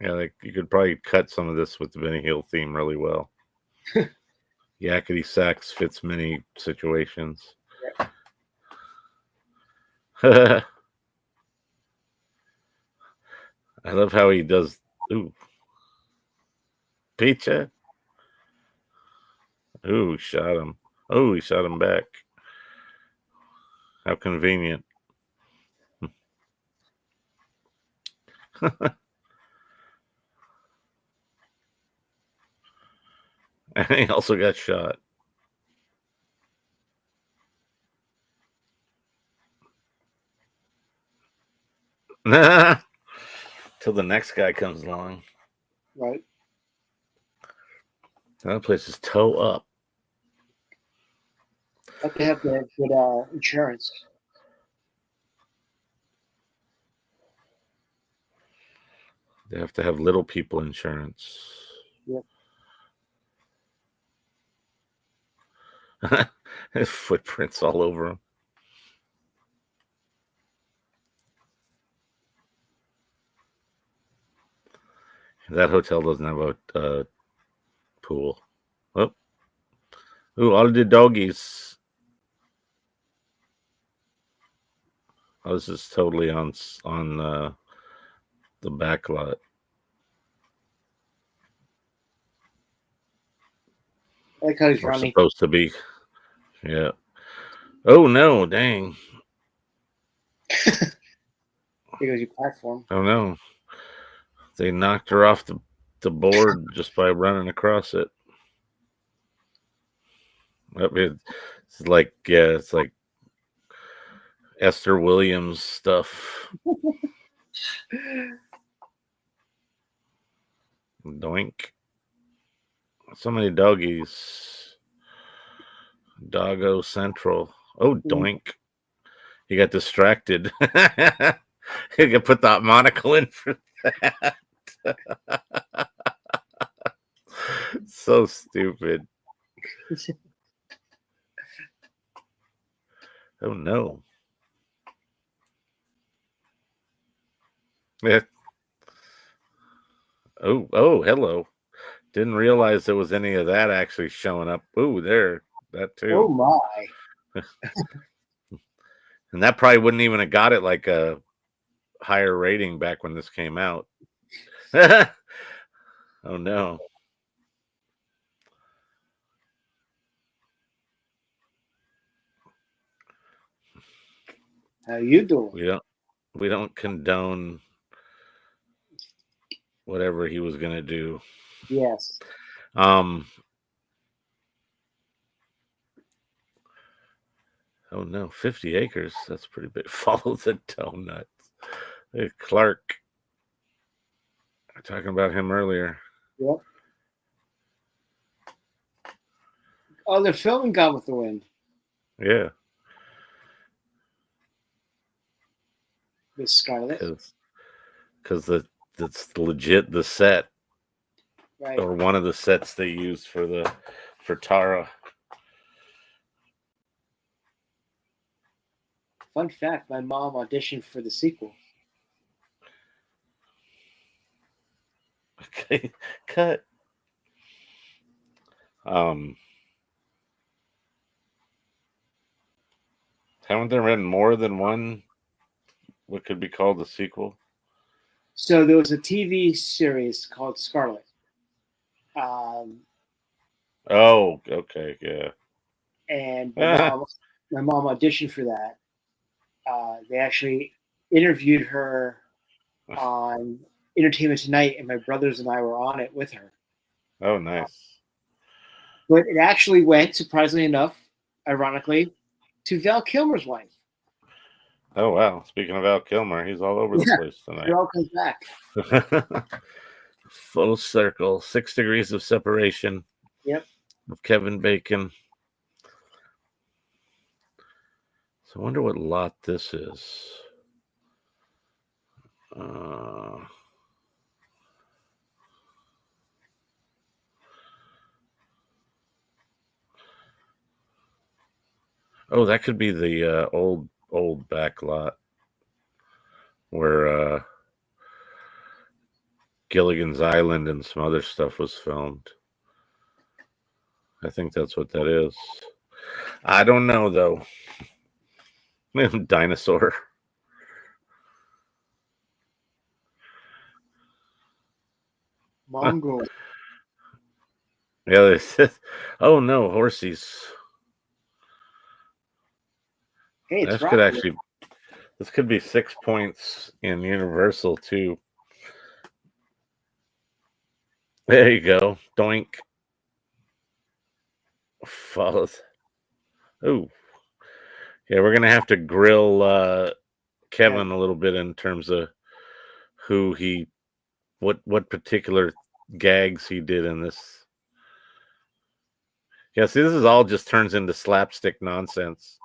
Yeah, like you could probably cut some of this with the Benny Hill theme really well. Yakety sax fits many situations. I love how he does. Ooh, pizza. Ooh, shot him. Oh, he shot him back. How convenient. And he also got shot. Till the next guy comes along. Right. That place is toe up. But they have to have good insurance. They have to have little people insurance. Yep. Footprints all over him. That hotel doesn't have a pool. Oh, ooh, all the doggies. Oh, this is totally on the back lot. I like how he's We're running. supposed to be. Yeah. Oh no! Dang. There goes your platform. Oh no! They knocked her off the board just by running across it. It's like it's like Esther Williams stuff. Doink. So many doggies. Doggo Central. Oh, doink. He got distracted. He could put that monocle in for that. So stupid. Oh no. Yeah. Oh, hello. Didn't realize there was any of that actually showing up. Ooh, there. That Oh too. my. And that probably wouldn't even have got it like a higher rating back when this came out. Oh no. How you doing? We don't condone whatever he was gonna do. Yes. Um oh no, 50 acres. That's pretty big. Follow the donuts. Hey, Clark. We were talking about him earlier. Yep. Oh, they're filming Gone with the Wind. Yeah. With Scarlett. Because that's legit the set Right. or one of the sets they used for Tara. Fun fact, my mom auditioned for the sequel. Okay, cut. Um, haven't there been more than one? What could be called the sequel? So there was a TV series called Scarlett. Oh, okay, yeah. And my mom auditioned for that. They actually interviewed her on Entertainment Tonight, and my brothers and I were on it with her. Oh, nice. But it actually went, surprisingly enough, ironically, to Val Kilmer's wife. Oh, wow. Speaking of Val Kilmer, he's all over the place It tonight. all comes back. Full circle, 6 degrees of separation. Yep. Of Kevin Bacon. So I wonder what lot this is. Oh, that could be the old back lot where Gilligan's Island and some other stuff was filmed. I think that's what that is. I don't know though. Dinosaur. Mongo. Yeah, they said, oh no, horsies. Hey, it's This could be 6 points in Universal too. There you go. Doink. Follows. Oh. Yeah, we're gonna have to grill Kevin a little bit in terms of what particular gags he did in this. Yeah, see, this is all just turns into slapstick nonsense.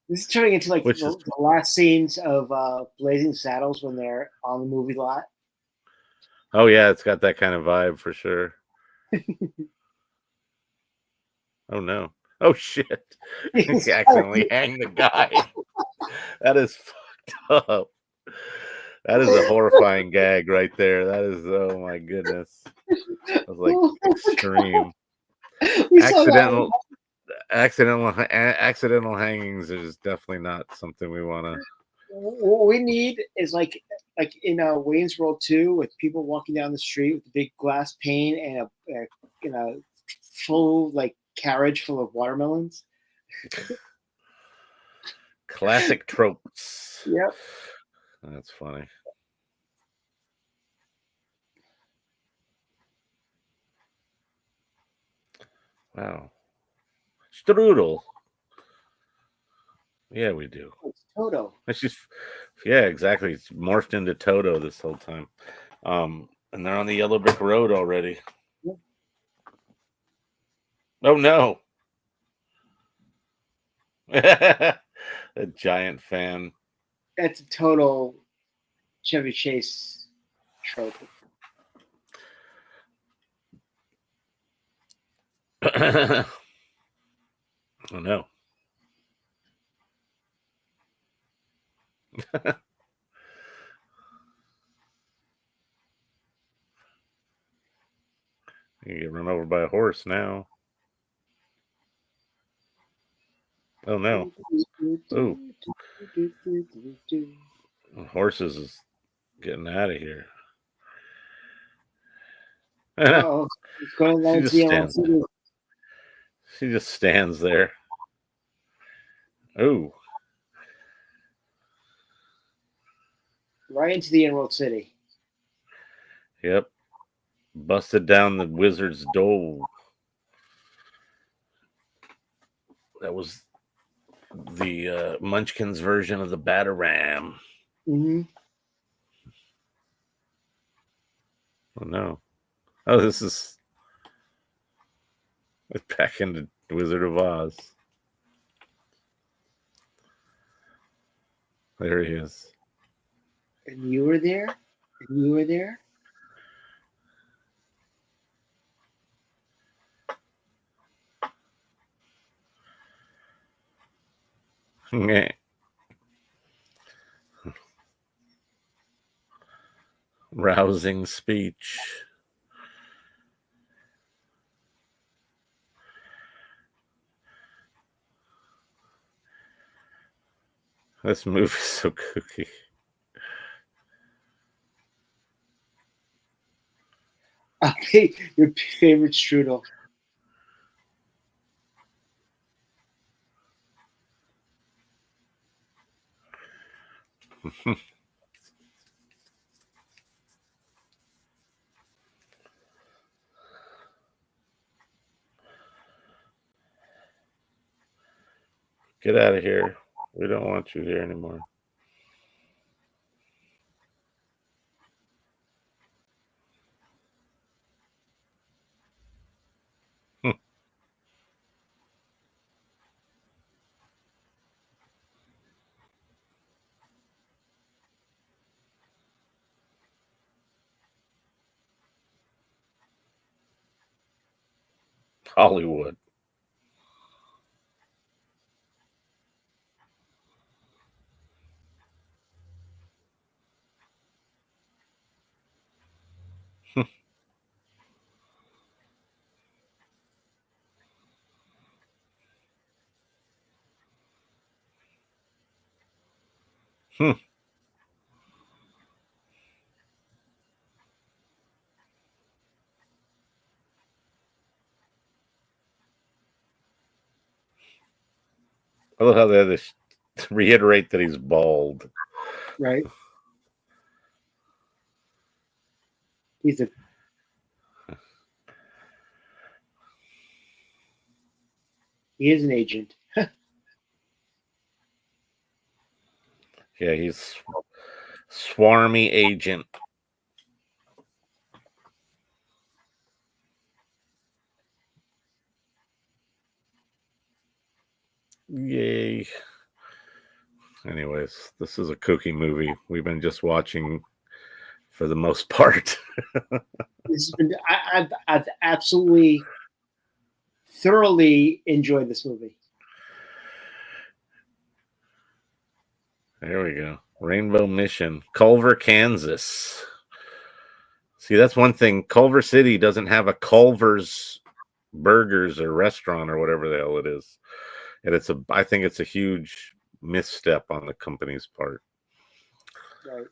This is turning into like Which is the last scenes of Blazing Saddles when they're on the movie lot. oh yeah, it's got that kind of vibe for sure. Oh no. Oh shit. He accidentally hanged the guy. That is fucked up. That is a horrifying gag right there. That is, oh my goodness. That was like extreme. Accidental hangings is definitely not something we want to. What we need is like in Wayne's World 2 with people walking down the street with a big glass pane and a full like carriage full of watermelons. Classic tropes. Yep. That's funny. Wow. Strudel. Yeah, we do. It's Toto. It's just, yeah, exactly. It's morphed into Toto this whole time. And they're on the yellow brick road already. Yep. Oh no. A giant fan. That's a total Chevy Chase trope. Oh no. You get run over by a horse now. Oh no. Oh, horses is getting out of here. Oh, it's going She down to just the Emerald stands. City. She just stands there. Oh, Right into the Emerald City. yep. Busted down the wizard's door. That was the Munchkins version of the Batarang. Mm-hmm. Oh no. Oh, this is back into Wizard of Oz. There he is. And you were there? And you were there? Rousing speech. This movie's so kooky. Okay, your favorite strudel. Get out of here. We don't want you here anymore. Hollywood. Hmm. I love how they had to reiterate that he's bald. Right? He's a He is an agent. Yeah, he's swarmy agent. Yay. Anyways, this is a kooky movie. We've been just watching for the most part. This has been, I've absolutely thoroughly enjoyed this movie. There we go. Rainbow Mission, Culver, Kansas. See, that's one thing. Culver City doesn't have a Culver's Burgers or restaurant or whatever the hell it is. And I think it's a huge misstep on the company's part. Right.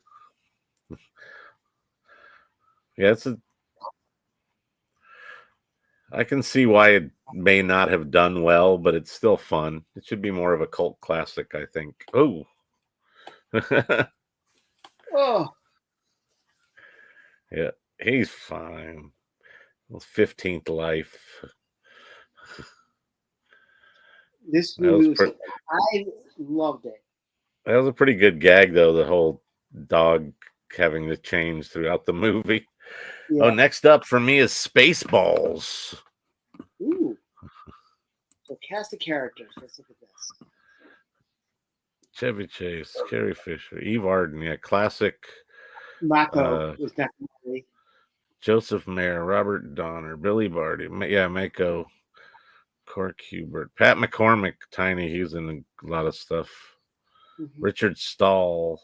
Yeah, I can see why it may not have done well, but it's still fun. It should be more of a cult classic, I think. Oh. Oh, Yeah, he's fine. 15th life. this That was movie I loved it. That was a pretty good gag, though, the whole dog having to change throughout the movie. Yeah. Oh, next up for me is Spaceballs. Ooh. So cast the characters. Let's look at this. Chevy Chase, Carrie Fisher, Eve Arden, yeah, classic. Mako was definitely. Joseph Mayer, Robert Donner, Billy Barty, yeah, Mako, Cork Hubert, Pat McCormick, Tiny, he's in a lot of stuff. Mm-hmm. Richard Stahl.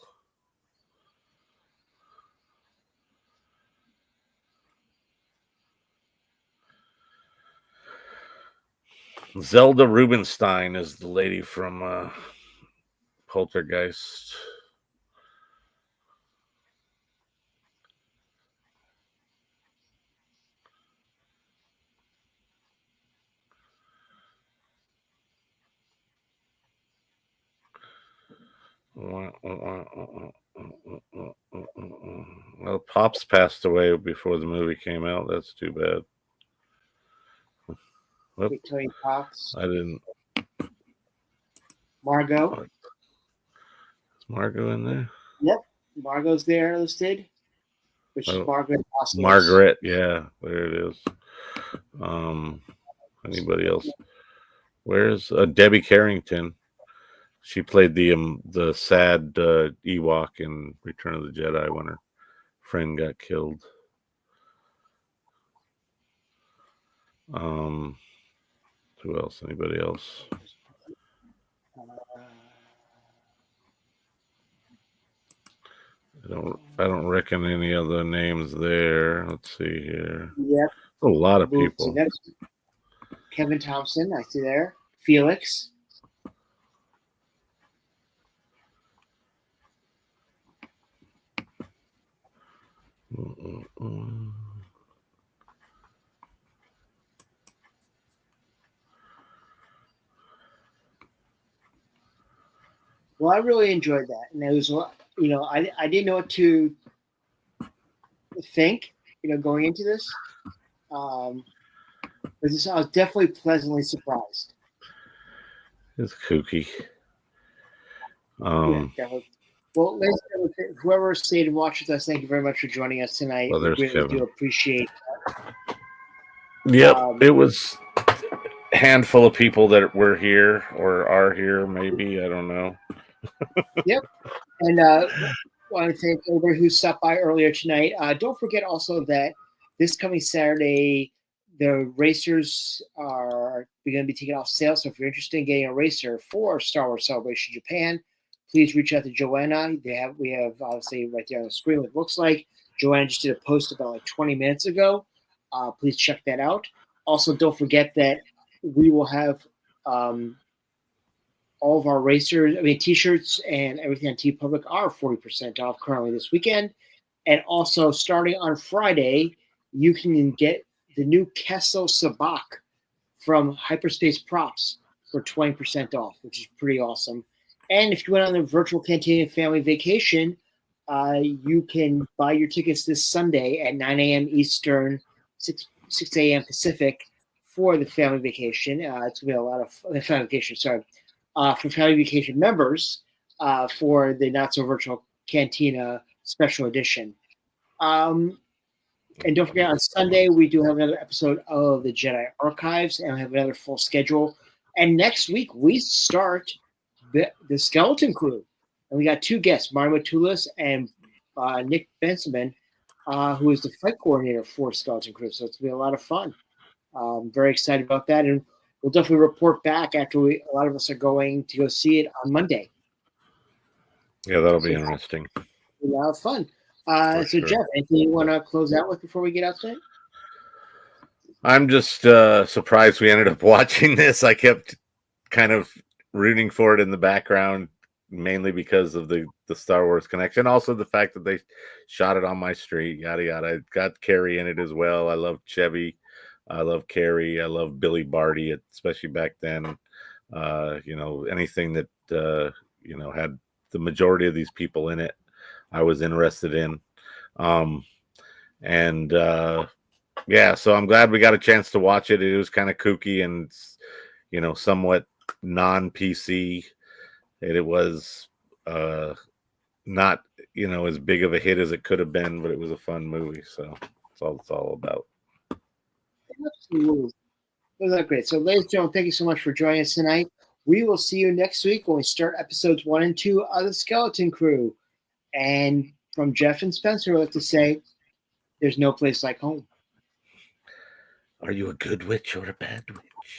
Zelda Rubinstein is the lady from Poltergeist. Well, Pops passed away before the movie came out. That's too bad. Whoop, Victoria Fox, I didn't. Margot. Is Margot in there? Yep, Margot's there listed, which is Oh, Margaret Oslos. Margaret, yeah, there it is. Anybody else? Where's Debbie Carrington? She played the sad Ewok in Return of the Jedi when her friend got killed. Who else? Anybody else? I don't reckon any other names there. Let's see here. Yep. A lot of people. Kevin Thompson, I see there. Felix. Well, I really enjoyed that, and it was, I didn't know what to think, going into this. I was definitely pleasantly surprised. It's kooky. Yeah, definitely. Well, ladies and gentlemen, whoever stayed and watched with us, thank you very much for joining us tonight. Well, there's we really Kevin. do appreciate that. Yep, it was a handful of people that were here or are here, maybe. I don't know. Yep. And I want to thank everybody who stopped by earlier tonight. Don't forget also that this coming Saturday, the racers are going to be taking off sale. So if you're interested in getting a racer for Star Wars Celebration Japan, please reach out to Joanna. We have obviously right there on the screen what it looks like. Joanna just did a post about like 20 minutes ago. Please check that out. Also, don't forget that we will have all of our racers, T-shirts and everything on TeePublic are 40% off currently this weekend. And also, starting on Friday, you can get the new Kessel Sabak from Hyperspace Props for 20% off, which is pretty awesome. And if you went on the virtual Cantina family vacation, you can buy your tickets this Sunday at 9 a.m. Eastern, 6 a.m. Pacific for the family vacation. It's going to be a lot of family vacation, for family vacation members for the Not So Virtual Cantina special edition. And don't forget, on Sunday, we do have another episode of the Jedi Archives, and we have another full schedule. And next week, we start the Skeleton Crew. And we got two guests, Mario Matulis and Nick Benjamin, who is the flight coordinator for Skeleton Crew. So it's going to be a lot of fun. I'm very excited about that. And we'll definitely report back after a lot of us are going to go see it on Monday. Yeah, that'll be interesting. A lot of fun. So, sure. Jeff, anything you want to close out with before we get out tonight? I'm just surprised we ended up watching this. I kept kind of rooting for it in the background, mainly because of the Star Wars connection. Also, the fact that they shot it on my street, yada, yada. I got Carrie in it as well. I love Chevy. I love Carrie. I love Billy Barty, especially back then. Anything that, had the majority of these people in it, I was interested in. So I'm glad we got a chance to watch it. It was kind of kooky and, somewhat non-PC. And it was not, as big of a hit as it could have been, but it was a fun movie. So that's all it's all about. Absolutely. Well, that's great. So, ladies and gentlemen, thank you so much for joining us tonight. We will see you next week when we start episodes 1 and 2 of the Skeleton Crew. And from Jeff and Spencer, I'd like to say, there's no place like home. Are you a good witch or a bad witch?